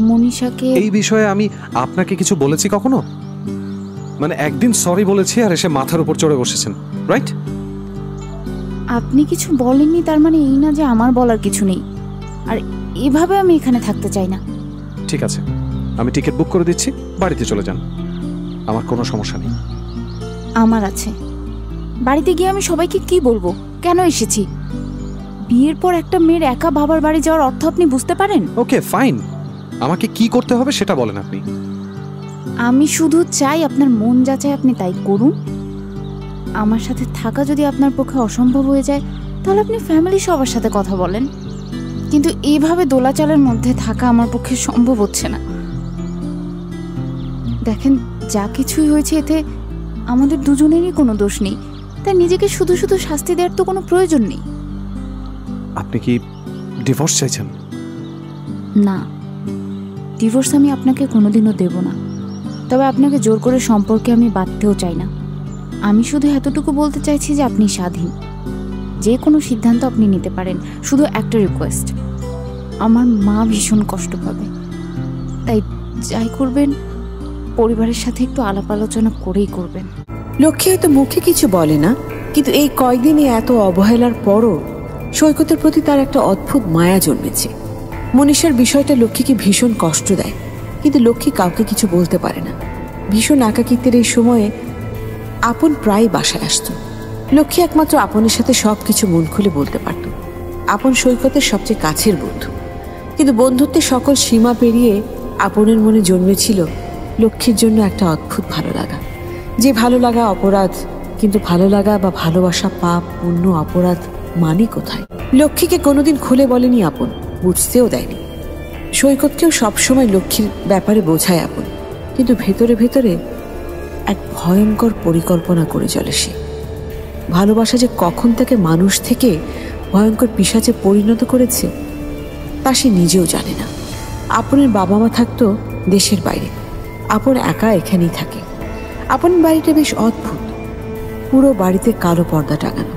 মনীষাকে... এই বিষয়ে আমি আপনাকে কিছু বলেছি কখনো? মানে একদিন সরি বলেছি আর এসে মাথার উপর চড়ে বসেছেন, রাইট? আপনি কিছু বলেননি তার মানে এই না যে আমার বলার কিছু নেই। আর এভাবে আমি এখানে থাকতে চাই না। ঠিক আছে, আমি টিকিট বুক করে দিচ্ছি, বাড়িতে চলে যান, আমার কোনো সমস্যা নেই। আমার আছে। বাড়িতে গিয়ে আমি সবাইকে কি বলবো, কেন এসেছি? বিয়ের পর একটা মেয়ের একা বাবার বাড়ি যাওয়ার অর্থ আপনি বুঝতে পারেন? ওকে ফাইন, আমাকে কি করতে হবে সেটা বলেন আপনি। আমি শুধু চাই আপনার মন যাচাই আপনি তাই করুন। আমার সাথে থাকা যদি আপনার পক্ষে অসম্ভব হয়ে যায়, তাহলে আপনি ফ্যামিলি সবার সাথে কথা বলেন। কিন্তু এইভাবে দোলাচালের মধ্যে থাকা আমার পক্ষে সম্ভব হচ্ছে না। দেখেন, যা কিছুই হয়েছে এতে আমাদের দুজনেরই কোনো দোষ নেই, তাই নিজেকে শুধু শুধু শাস্তি দেওয়ার তো কোনো প্রয়োজন নেই। আপনি কি ডিভোর্স চাইছেন? না, ডিভোর্স আমি আপনাকে কোনোদিনও দেব না। তবে আপনাকে জোর করে সম্পর্কে আমি বাঁধতেও চাই না। আমি শুধু এতটুকু বলতে চাইছি যে আপনি স্বাধীন, যে কোনো সিদ্ধান্ত আপনি নিতে পারেন। শুধু একটা রিকোয়েস্ট, আমার মা ভীষণ কষ্ট পাবে, তাই যাই করবেন পরিবারের সাথে একটু আলাপ আলোচনা করেই করবেন। লক্ষ্মী হয়তো মুখে কিছু বলে না, কিন্তু এই কয়দিনে এত অবহেলার পরও সৈকতের প্রতি তার একটা অদ্ভুত মায়া জন্মেছে। মনীষার বিষয়টা লক্ষ্মীকে ভীষণ কষ্ট দেয়, কিন্তু লক্ষ্মী কাউকে কিছু বলতে পারে না। ভীষণ একাকিত্বের এই সময়ে আপন প্রায় বাসায় আসত। লক্ষ্মী একমাত্র আপনের সাথে সব কিছু মন খুলে বলতে পারত। আপন সৈকতের সবচেয়ে কাছের বন্ধু, কিন্তু বন্ধুত্বের সকল সীমা পেরিয়ে আপনের মনে জন্মেছিল লক্ষ্মীর জন্য একটা অদ্ভুত ভালো লাগা। যে ভালো লাগা অপরাধ, কিন্তু ভালো লাগা বা ভালোবাসা পাপ, পুণ্য, অপরাধ মানে কোথায়? লক্ষ্মীকে কোনোদিন খুলে বলেনি আপন, বুঝতেও দেয়নি। সৈকতকেও সবসময় লক্ষ্মীর ব্যাপারে বোঝায় আপন, কিন্তু ভেতরে ভেতরে এক ভয়ঙ্কর পরিকল্পনা করে চলে সে। ভালোবাসা যে কখন তাকে মানুষ থেকে ভয়ঙ্কর পিশাচে পরিণত করেছে তা সে নিজেও জানে না। আপনের বাবা মা থাকতো দেশের বাইরে, আপন একা এখানেই থাকে। আপন বাড়িটা বেশ অদ্ভুত। পুরো বাড়িতে কালো পর্দা টাঙানো,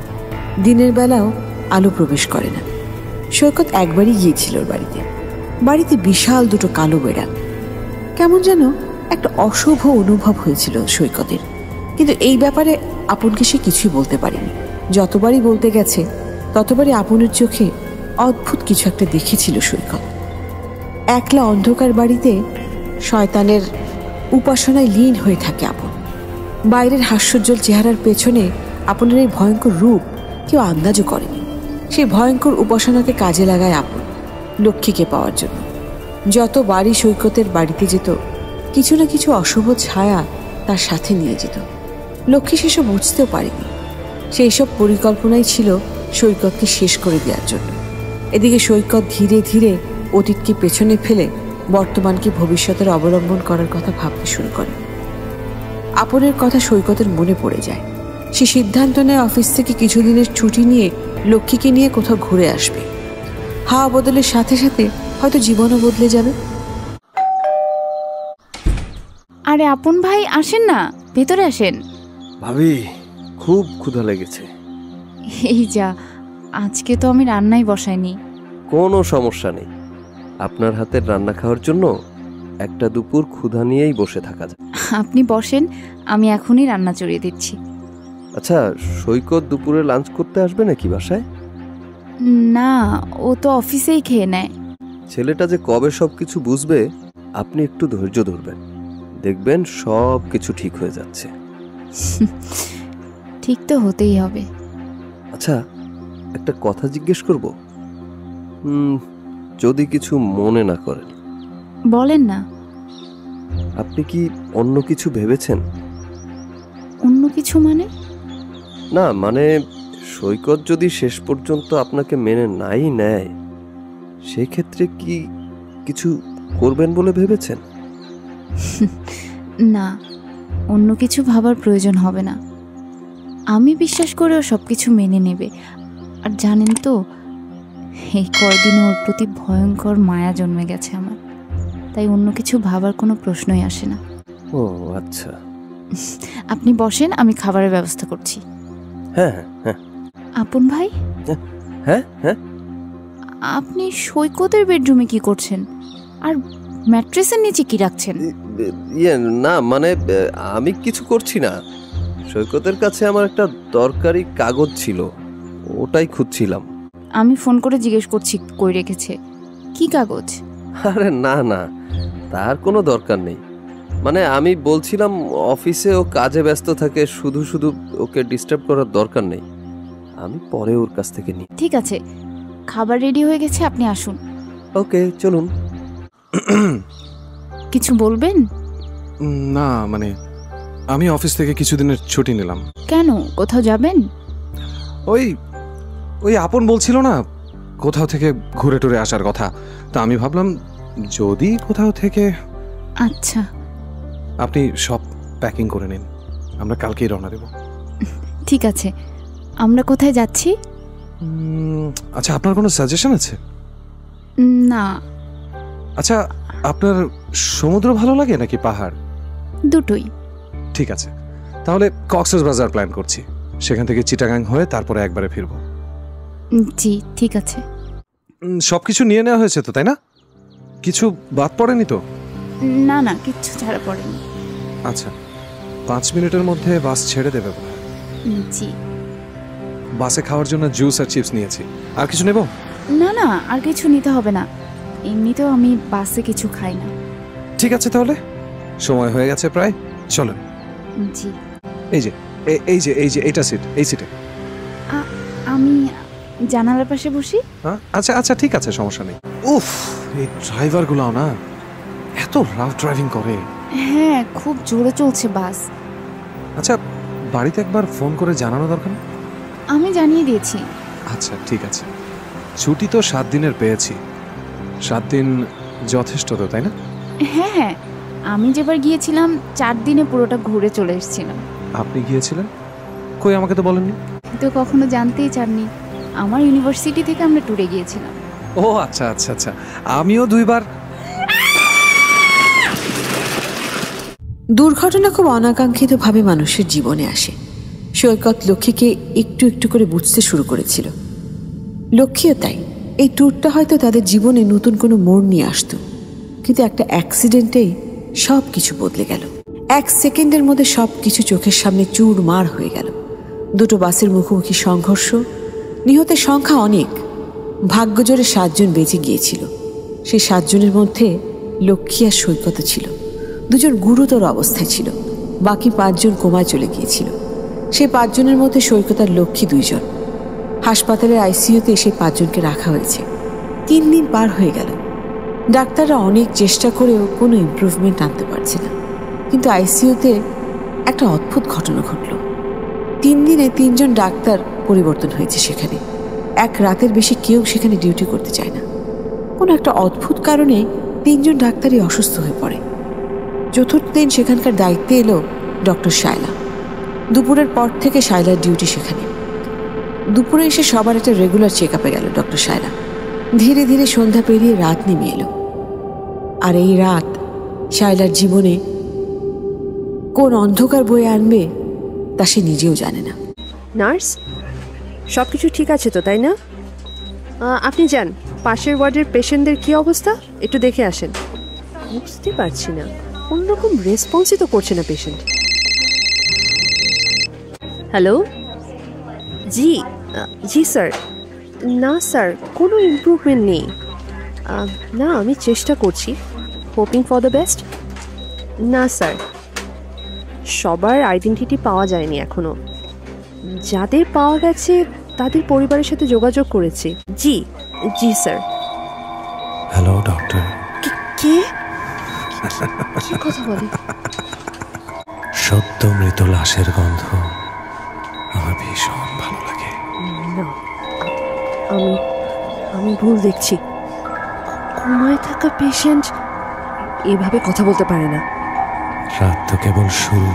দিনের বেলাও আলো প্রবেশ করে না। সৈকত একবারই গিয়েছিল ওর বাড়িতে। বাড়িতে বিশাল দুটো কালো বেড়াল। কেমন যেন একটা অশুভ অনুভব হয়েছিল সৈকতের, কিন্তু এই ব্যাপারে আপনকে সে কিছুই বলতে পারেনি। যতবারই বলতে গেছে ততবারই আপনের চোখে অদ্ভুত কিছু একটা দেখেছিল সৈকত। একলা অন্ধকার বাড়িতে শয়তানের উপাসনায় লীন হয়ে থাকে আপন। বাইরের হাস্যোজ্জ্বল চেহারার পেছনে আপনের এই ভয়ঙ্কর রূপ কেউ আন্দাজও করেনি। সেই ভয়ঙ্কর উপাসনাকে কাজে লাগায় আপন লক্ষ্মীকে পাওয়ার জন্য। যতবারই সৈকতের বাড়িতে যেত, কিছু না কিছু অশুভ ছায়া তার সাথে নিয়ে যেত। লক্ষ্মী সেসব বুঝতেও পারেনি। সেই সব পরিকল্পনাই ছিল সৈকতকে শেষ করে দেওয়ার জন্য। এদিকে সৈকত ধীরে ধীরে অতীতকে পেছনে ফেলে বর্তমানকে ভবিষ্যতের অবলম্বন করার কথা ভাবতে শুরু করে। আপনের কথা সৈকতের মনে পড়ে যায়। সে সিদ্ধান্ত নেয় অফিস থেকে কিছুদিনের ছুটি নিয়ে লক্ষ্মীকে নিয়ে কোথাও ঘুরে আসবে। হাওয়া বদলের সাথে সাথে হয়তো জীবনও বদলে যাবে। আরে আপন ভাই, আসেন না, ভেতরে আসেন। ভাবি, খুব ক্ষুধা লেগেছে। এই যা, আজকে তো আমি রান্নাই বসাইনি। কোনো সমস্যা নেই, আপনার হাতের রান্না খাওয়ার জন্য একটা দুপুর ক্ষুধা নিয়েই বসে থাকা যায়। আপনি বসেন, আমি এখনই রান্না চড়িয়ে দিচ্ছি। আচ্ছা, সৈকত দুপুরে লাঞ্চ করতে আসবে নাকি বাসায়? না, ও তো অফিসেই খেয়ে নেয়। ছেলেটা যে কবে সব কিছু বুঝবে, আপনি একটু ধৈর্য ধরবেন, দেখবেন সব কিছু ঠিক হয়ে যাচ্ছে। ঠিক তো হতেই হবে। আচ্ছা, একটা কথা জিজ্ঞেস করব, যদি কিছু মনে না করেন। বলেন না। আপনি কি অন্য কিছু ভেবেছেন? অন্য কিছু মানে? না মানে, সৈকত যদি শেষ পর্যন্ত আপনাকে মেনে নাই নেয়, সেক্ষেত্রে কি কিছু করবেন বলে ভেবেছেন? না, অন্য কিছু ভাবার প্রয়োজন হবে না। আমি বিশ্বাস করেও সব কিছু মেনে নেবে। আর জানেন তো, এই কয়দিনে ওর প্রতি ভয়ঙ্কর মায়া জন্মে গেছে আমার, তাই অন্য কিছু ভাবার কোনো প্রশ্নই আসে না। ও আচ্ছা, আপনি বসেন, আমি খাবারের ব্যবস্থা করছি। হ্যাঁ হ্যাঁ আপন ভাই, হ্যাঁ হ্যাঁ, আপনি সৈকতের বেডরুমে কি করছেন? আর ম্যাট্রেসের নিচে কি রাখছেন? ইয়ে না মানে আমি কিছু করছি না। সৈকতের কাছে আমার একটা দরকারি কাগজ ছিল, ওটাই খুঁজছিলাম। আমি ফোন করে জিজ্ঞেস করছি কই রেখেছে। কি কাগজ? আরে না না, তার কোনো দরকার নেই। মানে আমি বলছিলাম অফিসে ও কাজে ব্যস্ত থাকে, শুধু শুধু ওকে ডিস্টার্ব করার দরকার নেই, আমি পরে ওর কাছ থেকে নিই। ঠিক আছে, খাবার রেডি হয়ে গেছে, আপনি আসুন। ওকে চলুন। কিছু বলবেন? না মানে আমি অফিস থেকে কিছুদিনের ছুটি নিলাম। কেন, কোথাও যাবেন? ওই ওই আপন বলছিল না কোথাও থেকে ঘুরে টুরে আসার কথা, তা আমি ভাবলাম যদি কোথাও থেকে। আচ্ছা, আপনি সব প্যাকিং করে নিন, আমরা কালকেই রওনা দেব। ঠিক আছে। আমরা কোথায় যাচ্ছি? আচ্ছা, আপনার কোনো সাজেশন আছে? না। আচ্ছা, আপনার সমুদ্র ভালো লাগে নাকি পাহাড়? দুটোই। ঠিক আছে, তাহলে কক্সবাজার প্ল্যান করছি, সেখান থেকে চিটাগাং হয়ে তারপরে একবারে ফিরবো। জি ঠিক আছে। সবকিছু নিয়ে নেওয়া হয়েছে তো, তাই না? কিছু বাদ পড়েনি তো? না না, কিচ্ছু ছাড়া পড়েনি। আচ্ছা, 5 মিনিটের মধ্যে বাস ছেড়ে দেবে। জি। বাসে খাওয়ার জন্য জুস আর চিপস নিয়েছি, আর কিছু নেব? না না, আর কিছু নিতে হবে না, এমনিতেও আমি বাসে কিছু খাই না। ঠিক আছে, তাহলে সময় হয়ে গেছে প্রায়, চলেন। জি। এই যে এই যে এই যে এইটা সিট, এই সিটে। আমি জানালার পাশে বসি। আচ্ছা আচ্ছা, ঠিক আছে, সমস্যা নেই। উফ, এই ড্রাইভারগুলোও না এত রাফ ড্রাইভিং করে। হ্যাঁ, খুব জোরে চলছে বাস। আচ্ছা, বাড়িতে একবার ফোন করে জানানো দরকার না? আমি জানিয়ে দিয়েছি। আচ্ছা ঠিক আছে, ছুটি তো 7 দিনের পেয়েছি, 7 দিন যথেষ্ট তো, তাই না? হ্যাঁ হ্যাঁ, আমি যেবার গিয়েছিলাম 4 দিনে পুরোটা ঘুরে চলে এসেছিলাম। আপনি গিয়েছিলেন কই, আমাকে তো বলেননি। তো কখনো জানতেই চাননি, আমার ইউনিভার্সিটি থেকে আমরা ট্যুরে গিয়েছিলাম। ও আচ্ছা আচ্ছা আচ্ছা, আমিও 2 বার। দুর্ঘটনা খুব অনাকাঙ্ক্ষিতভাবে মানুষের জীবনে আসে। সৈকত লক্ষ্মীকে একটু একটু করে বুঝতে শুরু করেছিল। লক্ষ্মীও তাই। এই ট্যুরটা হয়তো তাদের জীবনে নতুন কোনো মোড় নিয়ে আসতো, কিন্তু একটা অ্যাক্সিডেন্টেই সব কিছু বদলে গেল। 1 সেকেন্ডের মধ্যে সব কিছু চোখের সামনে চুরমার হয়ে গেল। দুটো বাসের মুখোমুখি সংঘর্ষ, নিহতের সংখ্যা অনেক। ভাগ্যজোরে 7 জন বেঁচে গিয়েছিল। সেই 7 জনের মধ্যে লক্ষ্মী আর সৈকত ছিল। 2 জন গুরুতর অবস্থায় ছিল, বাকি 5 জন কোমায় চলে গিয়েছিল। সেই 5 জনের মধ্যে সৈকত আর লক্ষ্মী 2 জন। হাসপাতালের আইসিইউতে সেই 5 জনকে রাখা হয়েছে। 3 দিন পার হয়ে গেল। ডাক্তাররা অনেক চেষ্টা করেও কোনো ইমপ্রুভমেন্ট আনতে পারছে না, কিন্তু আইসিইউতে একটা অদ্ভুত ঘটনা ঘটল। 3 দিনে 3 জন ডাক্তার পরিবর্তন হয়েছে সেখানে। 1 রাতের বেশি কেউ সেখানে ডিউটি করতে চায় না। কোনো একটা অদ্ভুত কারণে 3 জন ডাক্তারই অসুস্থ হয়ে পড়ে। চতুর্থ দিন সেখানকার দায়িত্বে এলো ডক্টর শায়লা। দুপুরের পর থেকে শায়লার ডিউটি সেখানে। দুপুরে এসে সবার একটা রেগুলার চেক আপে গেল ডক্টর শায়লা। ধীরে ধীরে সন্ধ্যা পেরিয়ে রাত নেমে এলো। আর এই রাত শায়লার জীবনে কোন অন্ধকার বয়ে আনবে তা সে নিজেও জানে না। নার্স, সব কিছু ঠিক আছে তো, তাই না? আপনি যান, পাশের ওয়ার্ডের পেশেন্টদের কী অবস্থা একটু দেখে আসেন। বুঝতে পারছি না, কোনোরকম রেসপন্সই তো করছে না পেশেন্ট। হ্যালো, জি জি স্যার। না স্যার, কোনো ইমপ্রুভমেন্ট নেই। না, আমি চেষ্টা করছি, হোপিং ফর দ্য বেস্ট। না স্যার, সবার আইডেন্টিটি পাওয়া যায়নি এখনো। যাদের পাওয়া গেছে তাদের পরিবারের সাথে যোগাযোগ করেছি। জি জি স্যার। Hello doctor. কে কি কথা বলে? সদ্য মৃত লাশের গন্ধ আমার ভীষণ ভালো লাগে। না, আমি ভুল দেখছি। কোমায় থাকা পেশেন্ট এভাবে কথা বলতে পারে না। রাত তো কেবল শুরু,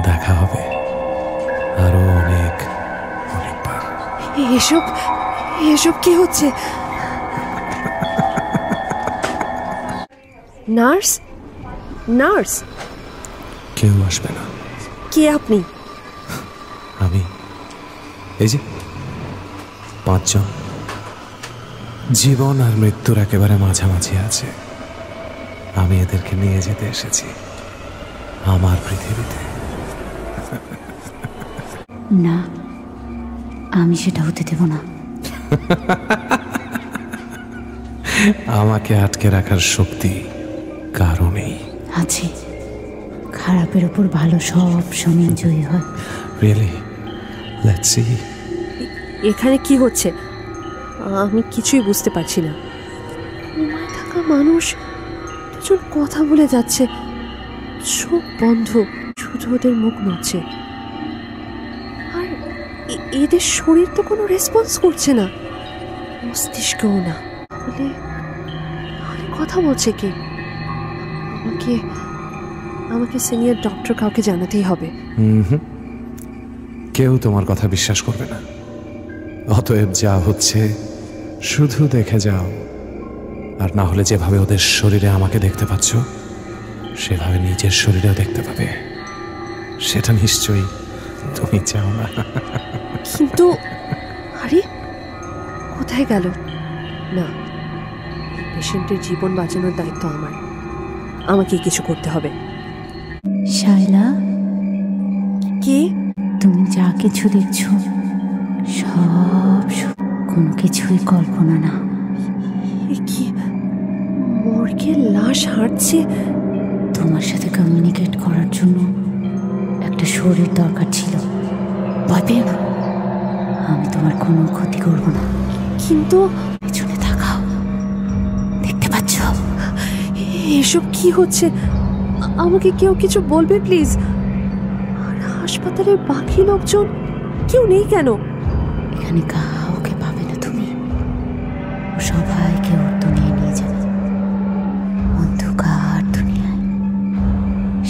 দেখা হবে আরো অনেকবার। এসব এসব কি হচ্ছে? নার্স, নার্স, কেউ আসবে না। কে আপনি? আমি এই যে 5 জন, জীবন আর মৃত্যুর একেবারে মাঝামাঝি আছে। আমি এদেরকে নিয়ে যেতে এসেছি আমার পৃথিবীতে। না, আমি সেটা হতে দেব না। আমাকে আটকে রাখার শক্তি কারো নেই। আছে, খারাপের উপর ভালো সব সময় জয়ী হয়। রিয়েলি? Let's see. এখানে কি হচ্ছে? আমি কিছুই বুঝতে পারছি না। ঘুমায় থাকা মানুষ দুজন কথা বলে যাচ্ছে, চোখ বন্ধ, শুধু ওদের মুখ নড়ছে। আর এদের শরীর তো কোনো রেসপন্স করছে না, মস্তিষ্কও না। তাহলে কথা বলছে কে? আমাকে সিনিয়র ডক্টর কাউকে জানাতেই হবে। কেউ তোমার কথা বিশ্বাস করবে না। অতএব যা হচ্ছে শুধু দেখে যাও, আর না হলে যেভাবে ওদের শরীরে আমাকে দেখতে পাচ্ছ সেভাবে নিজের শরীরেও দেখতে পাবে। সেটা নিশ্চয়ই তুমি চাও না। কিন্তু আরে, কোথায় গেল? না, পেশেন্টের জীবন বাঁচানোর দায়িত্ব আমার, আমাকে কিছু করতে হবে। শায়লা, কে? তুমি যা কিছু দেখছো সব কোনো কিছুই কল্পনা না। কি মর্গে লাশ হাঁটছে? তোমার সাথে কমিউনিকেট করার জন্য একটা শরীর দরকার ছিল। ভয় পেও না, আমি তোমার কোনো ক্ষতি করব না। কিন্তু পেছনে তাকাও, দেখতে পাচ্ছ? এসব কি হচ্ছে? আমাকে কেউ কিছু বলবে প্লিজ। আর হাসপাতালের বাকি লোকজন কেউ নেই কেন? এখানে কাউকে পাবে না তুমি। সবাইকে ওর দুনিয়ায় নিয়ে যাবে, অন্ধকার দুনিয়ায়।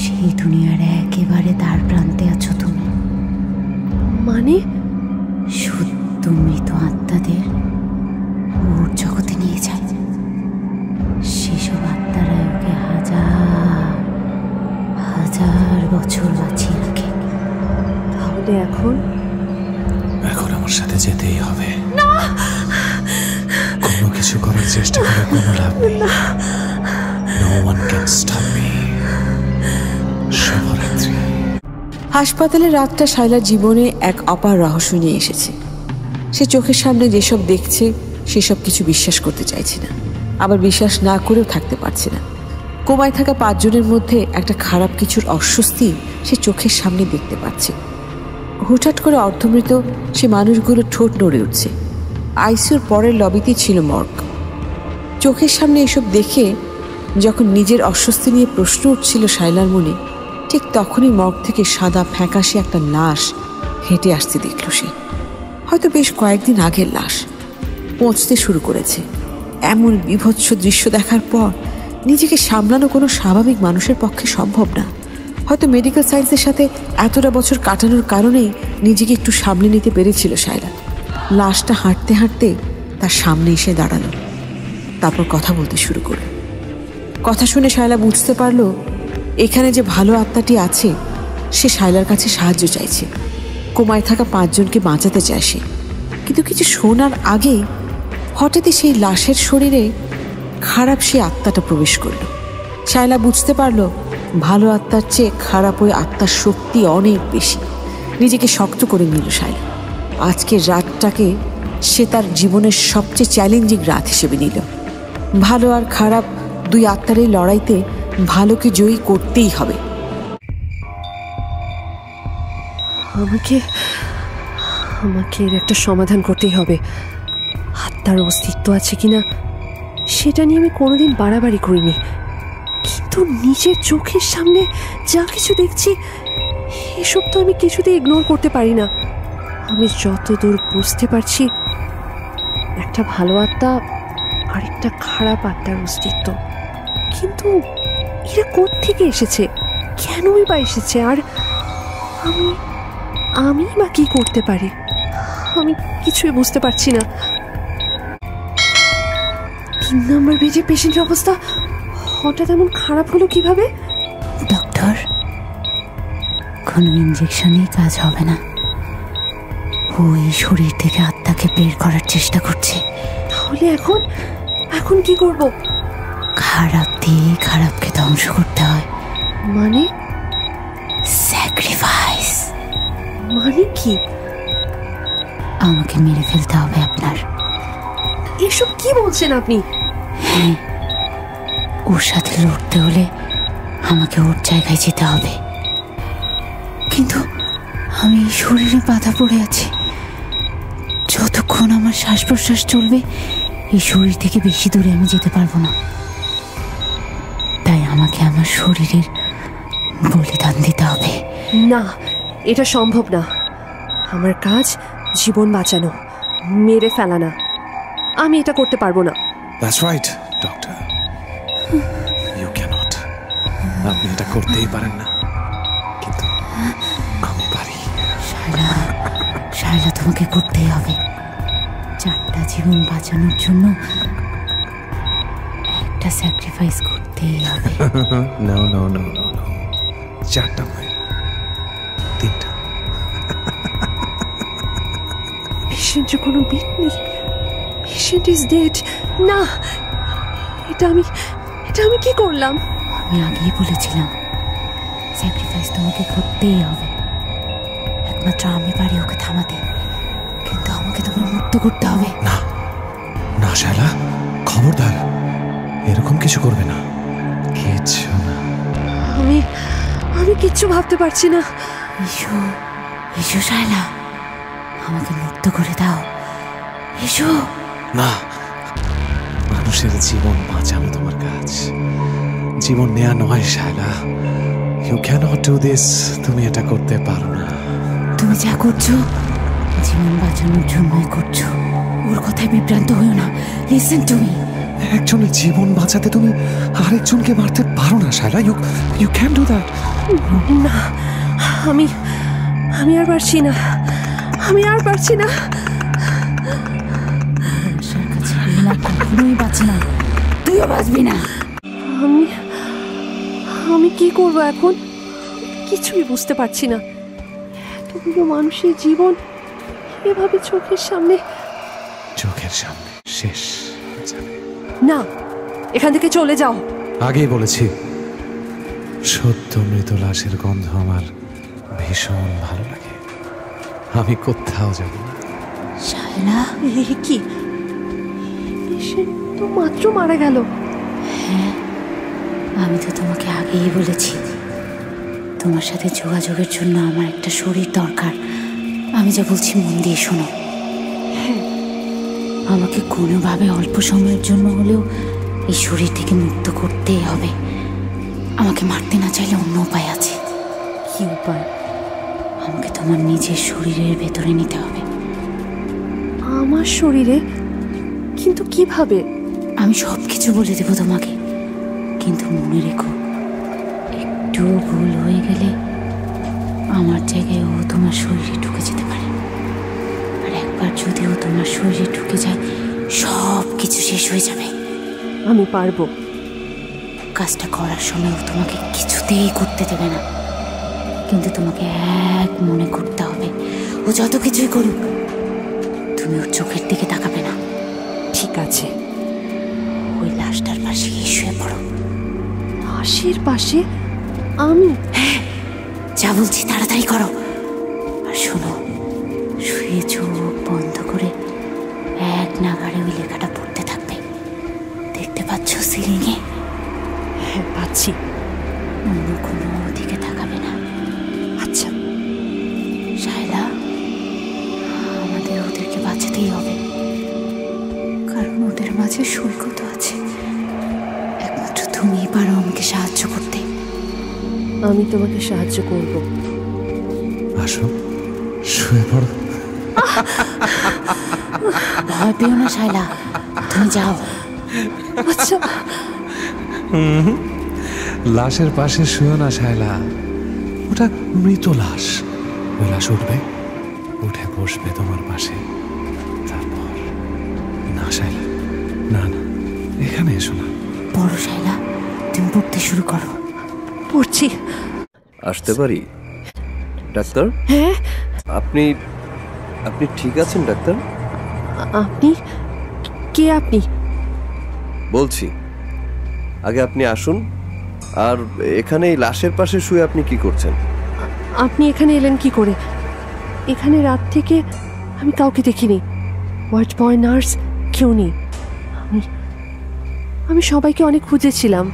সেই দুনিয়ার একেবারে তার প্রান্তে আছো তুমি। মানে? শুদ্ধ মৃত আত্মাদের ওর জগতে নিয়ে যায়। সেসব আত্মারা ওকে হাজার হাজার বছর বাঁচিয়ে রাখে। তাহলে এখন আমার সাথে যেতেই হবে। কোনো কিছু করার চেষ্টা করে কোনো লাভ নেই। No one can stop me. শুভরাত্রি। হাসপাতালের রাতটা শায়লার জীবনে এক অপার রহস্য নিয়ে এসেছে। সে চোখের সামনে যেসব দেখছে সেসব কিছু বিশ্বাস করতে চাইছে না, আবার বিশ্বাস না করেও থাকতে পারছে না। কোমায় থাকা 5 জনের মধ্যে একটা খারাপ কিছুর অস্বস্তি সে চোখের সামনে দেখতে পাচ্ছে। হুটহাট করে অর্ধমৃত সে মানুষগুলো ঠোঁট নড়ে উঠছে। আইসিইউর পরের লবিতেই ছিল মর্গ। চোখের সামনে এসব দেখে যখন নিজের অস্বস্তি নিয়ে প্রশ্ন উঠছিল শায়লার মনে, ঠিক তখনই মর্গ থেকে সাদা ফ্যাকাশে একটা লাশ হেঁটে আসতে দেখল সে। হয়তো বেশ কয়েকদিন আগের লাশ। পৌঁছতে শুরু করেছে। এমন বিভৎস দৃশ্য দেখার পর নিজেকে সামলানো কোনো স্বাভাবিক মানুষের পক্ষে সম্ভব না। হয়তো মেডিকেল সায়েন্সের সাথে এতটা বছর কাটানোর কারণেই নিজেকে একটু সামলে নিতে পেরেছিল শায়লা। লাশটা হাঁটতে হাঁটতে তার সামনে এসে দাঁড়ালো, তারপর কথা বলতে শুরু করল। কথা শুনে শায়লা বুঝতে পারল এখানে যে ভালো আত্মাটি আছে সে শায়লার কাছে সাহায্য চাইছে। কোমায় থাকা 5 জনকে বাঁচাতে চায় সে। কিন্তু কিছু শোনার আগেই হঠাৎই সেই লাশের শরীরে খারাপ সেই আত্মাটা প্রবেশ করল। শায়লা বুঝতে পারল ভালো আত্মার চেয়ে খারাপ ওই আত্মার শক্তি অনেক বেশি। নিজেকে শক্ত করে নিল শায়লা। আজকের রাতটাকে সে তার জীবনের সবচেয়ে চ্যালেঞ্জিং রাত হিসেবে নিল। ভালো আর খারাপ 2 আত্মার এই লড়াইতে ভালোকে জয়ী করতেই হবে। আমাকে এর একটা সমাধান করতেই হবে। আত্মার অস্তিত্ব আছে কিনা সেটা নিয়ে আমি কোনোদিন বাড়াবাড়ি করিনি, কিন্তু নিজের চোখের সামনে যা কিছু দেখছি এসব তো আমি কিছুতেই ইগনোর করতে পারি না। আমি যতদূর বুঝতে পারছি একটা ভালো আত্মা আর একটা খারাপ আত্মার অস্তিত্ব, কিন্তু এরা কোত্থেকে এসেছে, কেনই বা এসেছে, আর আমি আমি বা কি করতে পারি? আমি কিছুই বুঝতে পারছি না। 3 নম্বর বেডে পেশেন্টের অবস্থা হঠাৎ এমন খারাপ হলো কিভাবে? ডক্টর, কোনো ইঞ্জেকশনেই কাজ হবে না। ওই শরীর থেকে আত্মাকে বের করার চেষ্টা করছে। তাহলে এখন এখন কি করব? খারাপ দিয়ে খারাপকে ধ্বংস করতে হয়। মানে? স্যাক্রিফাইস। মানে কি? আমাকে মেরে ফেলতে হবে আপনার। এসব কি বলছেন আপনি? হ্যাঁ, ওর সাথে লড়তে হলে আমাকে ওর জায়গায় যেতে হবে। কিন্তু আমি এই শরীরে বাধা পড়ে আছি। যতক্ষণ আমার শ্বাস প্রশ্বাস চলবে এই শরীর থেকে বেশি দূরে আমি যেতে পারবো না। তাই আমাকে আমার শরীরের বলিদান দিতে হবে। না, এটা সম্ভব না। আমার কাজ জীবন বাঁচানো, মেরে ফেলা না। আমি এটা করতে পারবো না। That's right doctor, you can't. আপনি এটা করতেই পারেন না, কিন্তু আমি পারি। শায়লা, শায়লা, তোমাকে করতেই হবে। 4টা জীবন বাঁচানোর জন্য একটা স্যাক্রিফাইস করতেই হবে। No no no no no, 4টা নয়, 3টা। পেশেন্টের কোনো বিট নেই। Patient is dead. না, এটা আমি কি করলাম? আমি আগেই বলেছিলাম স্যাক্রিফাইস তোমাকে করতেই হবে। একমাত্র আমি পারি ওকে থামাতে, কিন্তু আমাকে তোমার মুক্ত করতে হবে। না না শায়লা, খবরদার, এরকম কিছু করবে না। কিচ্ছু না। আমি কিচ্ছু ভাবতে পারছি না। এসো, এসো শায়লা, আমাকে মুক্ত করে দাও। এসো। না, মানুষের জীবন বাঁচানো তোমার কাজ, জীবন নেয়া নয় Shaila. You can't do this. তুমি এটা করতে পারো না। তুমি যা করছো জীবন বাঁচানোর জন্যই করছো। ওর কথায় বিভ্রান্ত হইও না। Listen to me. একজনের জীবন বাঁচাতে তুমি আরেকজনকে মারতে পারো না Shaila. You can do that. না, আমি আর পারছি না। আমি আর পারছি না। আশার কাছে বিনা কখনোই বাঁচে না। তুইও বাঁচবি না। আমি কি করব এখন? কিছুই বুঝতে পারছি না। এতগুলো মানুষের জীবন এভাবে চোখের সামনে শেষ হয়ে যাবে। না, এখান থেকে চলে যাও। আগেই বলেছি, সদ্য মৃত লাশের গন্ধ আমার ভীষণ ভালো লাগে। আমি কোথাও যাব না। শায়লা, কি? পেশেন্ট তো মাত্র মারা গেল। হ্যাঁ, আমি তো তোমাকে আগেই বলেছি তোমার সাথে যোগাযোগের জন্য আমার একটা শরীর দরকার। আমি যা বলছি মন দিয়ে শোনো। হ্যাঁ, আমাকে কোনোভাবে অল্প সময়ের জন্য হলেও এই শরীর থেকে মুক্ত করতেই হবে। আমাকে মারতে না চাইলে অন্য উপায় আছে। কি উপায়? আমাকে তোমার নিজের শরীরের ভেতরে নিতে হবে। আমার শরীরে? কিন্তু কিভাবে? আমি সব কিছু বলে দেবো তোমাকে, কিন্তু মনে রেখো একটু ভুল হয়ে গেলে আমার জায়গায় ও তোমার শরীরে ঢুকে যেতে পারে। আর একবার যদি ও তোমার শরীরে ঢুকে যায় সব কিছু শেষ হয়ে যাবে। আমি পারবো। কাজটা করার সময় ও তোমাকে কিছুতেই করতে দেবে না, কিন্তু তোমাকে এক মনে করতে হবে ও যত কিছুই করুক তুমি ওর চোখের দিকে তাকাবে না। ঠিক আছে। ওই লাশটার পাশে শুয়ে পড়ো। লাশের পাশে? আমি? হ্যাঁ, যা বলছি তাড়াতাড়ি করো। আর শোনো, শুয়ে চোখ বন্ধ করে এক নাগাড়ে ওই লেখাটা পড়তে থাকবে। দেখতে পাচ্ছ সিলিংয়ে? হ্যাঁ, পাচ্ছি। অন্য কোনো দিকে তাকাবে না। আচ্ছা। শায়লা, আমাদের ওদেরকে বাঁচাতেই হবে, কারণ ওদের মাঝে সৈকত আছে। একমাত্র তুমিই পারো আমাকে সাহায্য করতে। আমি তোমাকে সাহায্য করব। আসো, শুয়ে পড়ো। ভয় পেও না শায়লা, তুমি যাও। আচ্ছা। লাশের পাশে শুয়ে না শায়লা, ওটা মৃত লাশ। ওই লাশ উঠবে, উঠে বসবে তোমার পাশে। তারপর না শায়লা, না না, এখানে এসো না। বড় শায়লা, তুমি পড়তে শুরু করো। পড়ছি। আসতে পারি ডাক্তার? হ্যাঁ। আপনি আপনি ঠিক আছেন ডাক্তার? আপনি কে? আপনি বলছি, আগে আপনি আসুন। আর এখানে এই লাশের পাশে শুয়ে আপনি কি করছেন? আপনি এখানে এলেন কি করে? এখানে রাত থেকে আমি কাউকে দেখিনি। ওয়ার্ড বয়, নার্স কেউ নেই। আমি সবাইকে অনেক খুঁজেছিলাম।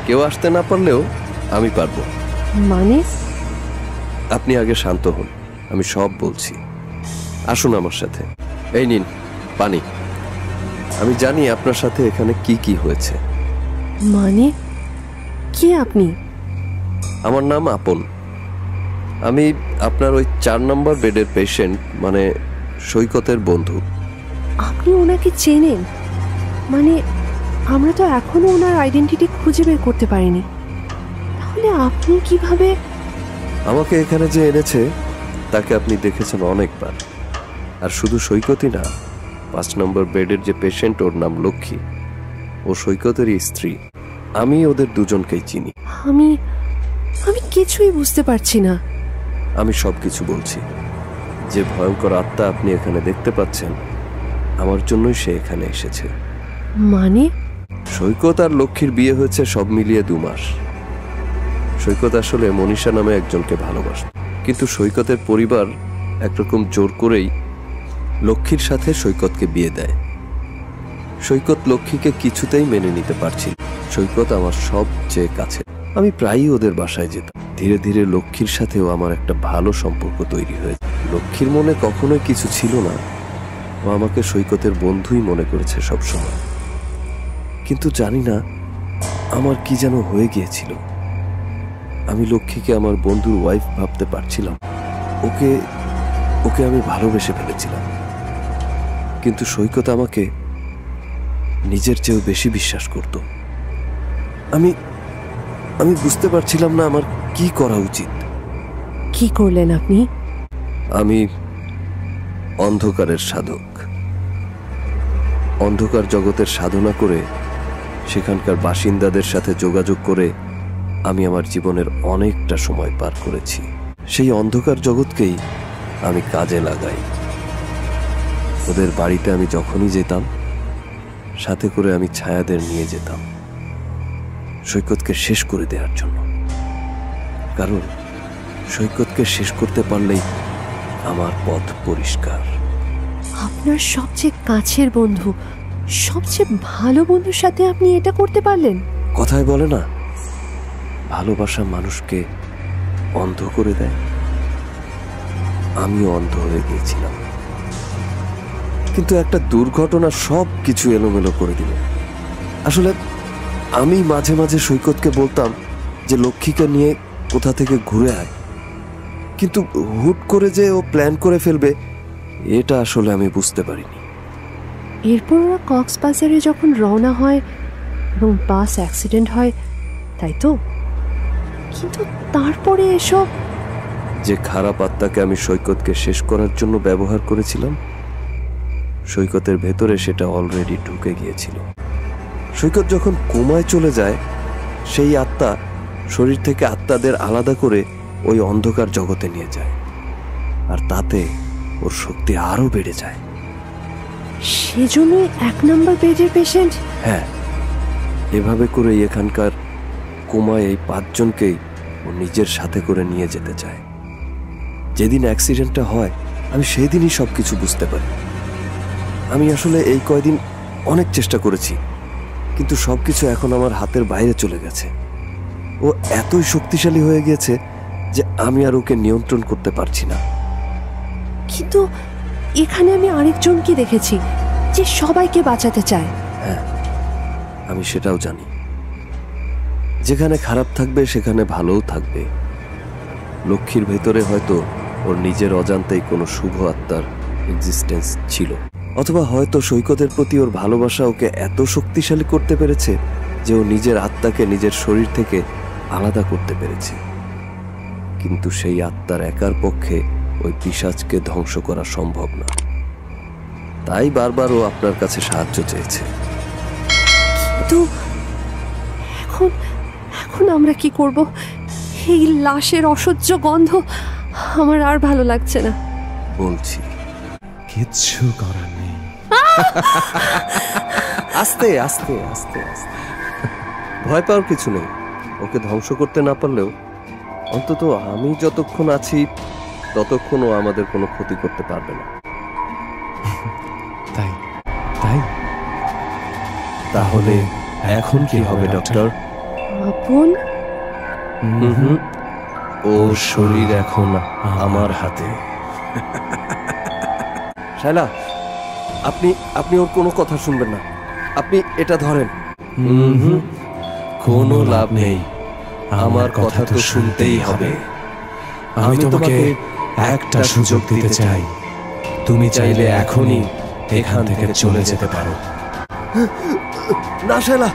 কেউ আসতে না পারলেও আমি পারবো। মানে? আপনি আগে শান্ত হন, আমি সব বলছি। আসুন আমার সাথে। এই নিন পানি। আমি জানি আপনার সাথে এখানে কি কি হয়েছে। মানে কে আপনি? আমার নাম আপন। আমি আপনার ওই 4 নম্বর বেডের পেশেন্ট, মানে সৈকতের বন্ধু। আপনি ওনাকে চেনেন? মানে আমরা তো এখনো ওনার আইডেন্টিটি খুঁজে বের করতে পারিনি। তাহলে আপনি কিভাবে? আমাকে এখানে যে এনেছে তাকে আপনি দেখেছেন অনেকবার। আর শুধু সৈকতই না, 5 নম্বর বেডের যে পেশেন্ট, ওর নাম লক্ষ্মী। ও সৈকতেরই স্ত্রী। আমি ওদের দুজনকেই চিনি। আমি কিছুই বুঝতে পারছি না। আমি সব কিছু বলছি। যে ভয়ঙ্কর আত্মা আপনি এখানে দেখতে পাচ্ছেন, আমার জন্যই সে এখানে এসেছে। মানে? সৈকত আর লক্ষ্মীর বিয়ে হয়েছে সব মিলিয়ে 2 মাস। সৈকত আসলে মনীষা নামে একজনকে ভালোবাসত, কিন্তু সৈকতের পরিবার একরকম জোর করেই লক্ষ্মীর সাথে সৈকতকে বিয়ে দেয়। সৈকত লক্ষ্মীকে কিছুতেই মেনে নিতে পারছিল। সৈকত আমার সবচেয়ে কাছে। আমি প্রায়ই ওদের বাসায় যেতাম। ধীরে ধীরে লক্ষ্মীর সাথেও আমার একটা ভালো সম্পর্ক তৈরি হয়েছে। লক্ষ্মীর মনে কখনোই কিছু ছিল না, ও আমাকে সৈকতের বন্ধুই মনে করেছে সবসময়। কিন্তু জানি না আমার কি যেন হয়ে গিয়েছিল। আমি লক্ষ্মীকে আমার বন্ধুর ওয়াইফ ভাবতে পারছিলাম। ওকে ওকে আমি ভালোবেসে ফেলেছিলাম। কিন্তু সৈকত আমাকে নিজের চেয়েও বেশি বিশ্বাস করত। আমি আমি বুঝতে পারছিলাম না আমার কি করা উচিত। কি করলেন আপনি? আমি অন্ধকারের সাধক। অন্ধকার জগতের সাধনা করে, সেখানকার বাসিন্দাদের সাথে যোগাযোগ করে আমি আমার জীবনের অনেকটা সময় পার করেছি। সেই অন্ধকার জগৎকেই আমি কাজে লাগাই। ওদের বাড়িতে আমি যখনই যেতাম, সাথে করে আমি ছায়াদের নিয়ে যেতাম সৈকতকে শেষ করে দেওয়ার জন্য। কারণ সৈকতকে শেষ করতে পারলেই আমার পথ পরিষ্কার। আপনার সবচেয়ে কাছের বন্ধু, সবচেয়ে ভালো বন্ধুর সাথে আপনি এটা করতে পারলেন? কথায় বলে না, ভালোবাসা মানুষকে অন্ধ করে দেয়। আমিও অন্ধ হয়ে গিয়েছিলাম। কিন্তু একটা দুর্ঘটনা সব কিছু এলোমেলো করে দিল। আসলে আমি মাঝে মাঝে সৈকতকে বলতাম যে লক্ষ্মীকে নিয়ে কোথা থেকে ঘুরে আয়, কিন্তু হুট করে যে ও প্ল্যান করে ফেলবে, এটা আসলে আমি বুঝতে পারিনি। এরপর ওরা কক্সবাজারে যখন রওনা হয় এবং বাস অ্যাক্সিডেন্ট হয়, তাই তো? কিন্তু তারপরে এসব? যে খারাপ আত্মাকে আমি সৈকতকে শেষ করার জন্য ব্যবহার করেছিলাম, সৈকতের ভেতরে সেটা অলরেডি ঢুকে গিয়েছিল। সৈকত যখন কোমায় চলে যায়, সেই আত্মা শরীর থেকে আত্মাদের আলাদা করে ওই অন্ধকার জগতে নিয়ে যায়, আর তাতে ওর শক্তি আরো বেড়ে যায়। সেজন্যই 1 নম্বর বেডের পেশেন্ট? হ্যাঁ, এভাবে করে এখানকার কোমায় এই 5 জনকেই ও নিজের সাথে করে নিয়ে যেতে চায়। যেদিন অ্যাক্সিডেন্টটা হয়, আমি সেই দিনই সবকিছু বুঝতে পারি। আমি আসলে এই কয়দিন অনেক চেষ্টা করেছি, কিন্তু সবকিছু এখন আমার হাতের বাইরে চলে গেছে। ও এতই শক্তিশালী হয়ে গেছে যে আমি আর ওকে নিয়ন্ত্রণ করতে পারছি না। কিন্তু এখানে আমি আরেকজনকে দেখেছি যে সবাইকে বাঁচাতে চায়। হ্যাঁ, আমি সেটাও জানি। যেখানে খারাপ থাকবে সেখানে ভালোও থাকবে। লক্ষ্মীর ভেতরে হয়তো ওর নিজের অজান্তেই কোনো শুভ আত্মার এক্সিস্টেন্স ছিল, অথবা হয়তো সৈকতের প্রতি ওর ভালোবাসা ওকে এত শক্তিশালী করতে পেরেছে যে ও নিজের আত্মাকে নিজের শরীর থেকে আলাদা করতে পেরেছি, কিন্তু সেই আত্মার একার পক্ষে ওই পিশাচকে ধ্বংস করা সম্ভব না। তাই বারবার ও আপনার কাছে সাহায্য চেয়েছে। কিন্তু এখন এখন আমরা কি করব? এই লাশের অসহ্য গন্ধ আমার আর ভালো লাগছে না। বলছি, কিচ্ছু করার নেই। আস্তে আস্তে আস্তে আস্তে, ভয় পাওয়ার কিছু নেই। ওকে ধ্বংস করতে না পারলেও অন্তত আমি যতক্ষণ আছি ততক্ষণ ও আমাদের কোনো ক্ষতি করতে পারবে না। তাই তাই তাহলে এখন কি হবে ডক্টর? আপন ওর শরীর এখন আমার হাতে। শায়লা, আপনি ওর কোনো কথা শুনবেন না। আপনি এটা ধরেন। কোনো লাভ নেই, আমার কথা তো শুনতেই হবে। আমি তোমাকে একটা সুযোগ দিতে চাই। তুমি চাইলে এখনই এখান থেকে চলে যেতে পারো। না শায়লা,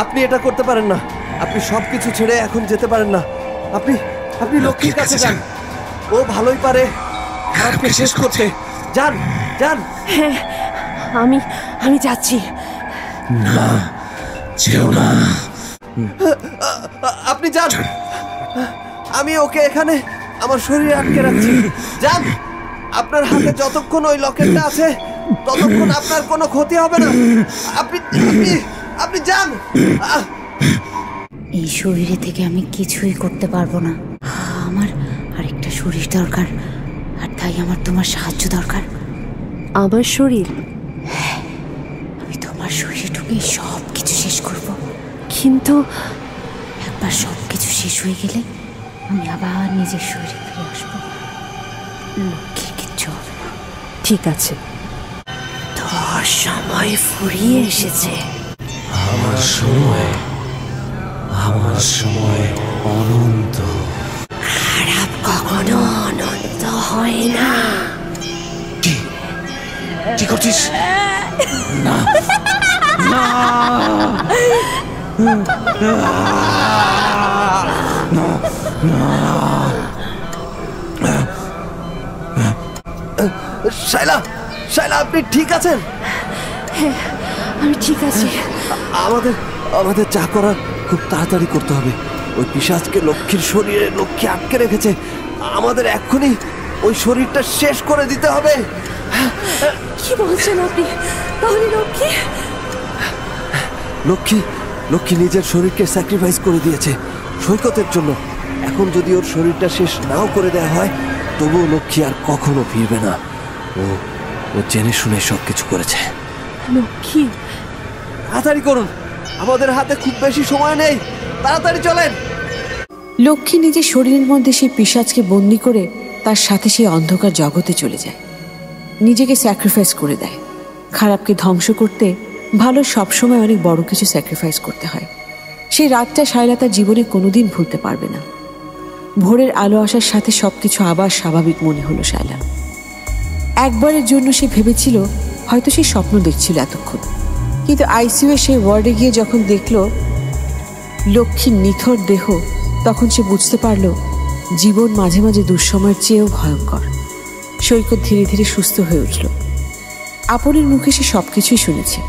আপনি এটা করতে পারেন না। আপনি সবকিছু ছেড়ে এখন যেতে পারেন না। আপনি লক্ষ্মীর কাছে যান। ও ভালোই পারে খারাপকে শেষ করতে। যান যান। হ্যাঁ, আমি যাচ্ছি। না, যেও না। আপনি যান। আমি ওকে এখানে আমার শরীরে আটকে রাখছি। যান। আপনার হাতে যতক্ষণ ওই লকেটটা আছে ততক্ষণ আপনার কোনো ক্ষতি হবে না। আপনি যান। এই শরীরে থেকে আমি কিছুই করতে পারবো না। আমার আরেকটা শরীর দরকার, আর তাই আমার তোমার সাহায্য দরকার। আমার শরীর? আমি তোমার শরীরে ঢুকে সব কিছু শেষ করব। কিন্তু একবার সব কিছু শেষ হয়ে গেলে আমি আবার নিজের শরীরে ফিরে আসবো। লক্ষ্মীর কিচ্ছু হবে না। ঠিক আছে, তোর সময় ফুরিয়ে এসেছে। আমার সময় অনন্ত। খারাপ কখনো অনন্ত হয় না। কি করছিস? না না শায়লা, আপনি ঠিক আছেন? হ্যাঁ, আমি ঠিক আছি। আমাদের যা করার খুব তাড়াতাড়ি করতে হবে। ওই পিশাচকে লক্ষ্মীর শরীরে লক্ষ্মী আটকে রেখেছে। আমাদের এক্ষুনি ওই শরীরটা শেষ করে দিতে হবে। কি বলছেন আপনি? তাহলে লক্ষ্মী নিজের শরীরকে স্যাক্রিফাইস করে দিয়েছে সৈকতের জন্য। এখন যদি ওর শরীরটা শেষ নাও করে দেওয়া হয় তবুও লক্ষ্মী আর কখনো ফিরবে না। ও জেনে শুনে সবকিছু করেছে। লক্ষ্মী? তাড়াতাড়ি করুন, আমাদের হাতে খুব বেশি সময় নেই। তাড়াতাড়ি চলেন। লক্ষ্মী নিজের শরীরের মধ্যে সেই পিশাচকে বন্দি করে তার সাথে সেই অন্ধকার জগতে চলে যায়। নিজেকে স্যাক্রিফাইস করে দেয়। খারাপকে ধ্বংস করতে ভালো সবসময় অনেক বড় কিছু স্যাক্রিফাইস করতে হয়। সেই রাতটা শায়লা তার জীবনে কোনোদিন ভুলতে পারবে না। ভোরের আলো আসার সাথে সবকিছু আবার স্বাভাবিক মনে হলো শায়লা। একবারের জন্য সে ভেবেছিল হয়তো সে স্বপ্ন দেখছিল এতক্ষণ, কিন্তু আইসিইউ সেই ওয়ার্ডে গিয়ে যখন দেখল লক্ষ্মীর নিথর দেহ, তখন সে বুঝতে পারল জীবন মাঝে মাঝে দুঃসময়ের চেয়েও ভয়ঙ্কর। সৈকত ধীরে ধীরে সুস্থ হয়ে উঠল। আপনের মুখে সে সবকিছুই শুনেছে।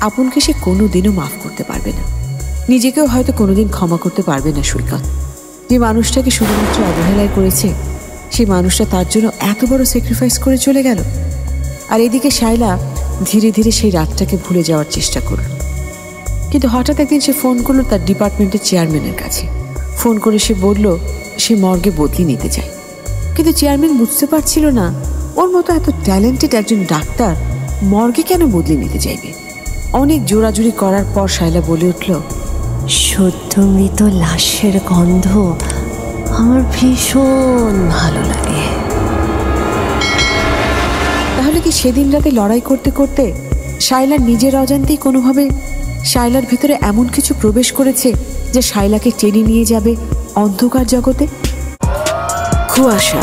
আপনকে সে কোনোদিনও মাফ করতে পারবে না। নিজেকেও হয়তো কোনোদিন ক্ষমা করতে পারবে না সৈকত। যে মানুষটাকে শুধুমাত্র অবহেলায় করেছে, সেই মানুষটা তার জন্য এত বড় স্যাক্রিফাইস করে চলে গেল। আর এদিকে শায়লা ধীরে ধীরে সেই রাতটাকে ভুলে যাওয়ার চেষ্টা করল। কিন্তু হঠাৎ একদিন সে ফোন করলো তার ডিপার্টমেন্টের চেয়ারম্যানের কাছে। ফোন করে সে বলল সে মর্গে বদলি নিতে চায়। কিন্তু চেয়ারম্যান বুঝতে পারছিল না ওর মতো এত ট্যালেন্টেড একজন ডাক্তার মর্গে কেন বদলি নিতে চাইবে। অনেক জোরাজুরি করার পর শায়লা বলে উঠল, সদ্য মৃত লাশের গন্ধ আমার ভীষণ ভালো লাগে। তাহলে কি সেদিন রাতে লড়াই করতে করতে শায়লার নিজের অজান্তেই কোনোভাবে শায়লার ভিতরে এমন কিছু প্রবেশ করেছে যে শায়লাকে টেনে নিয়ে যাবে অন্ধকার জগতে? কুয়াশা।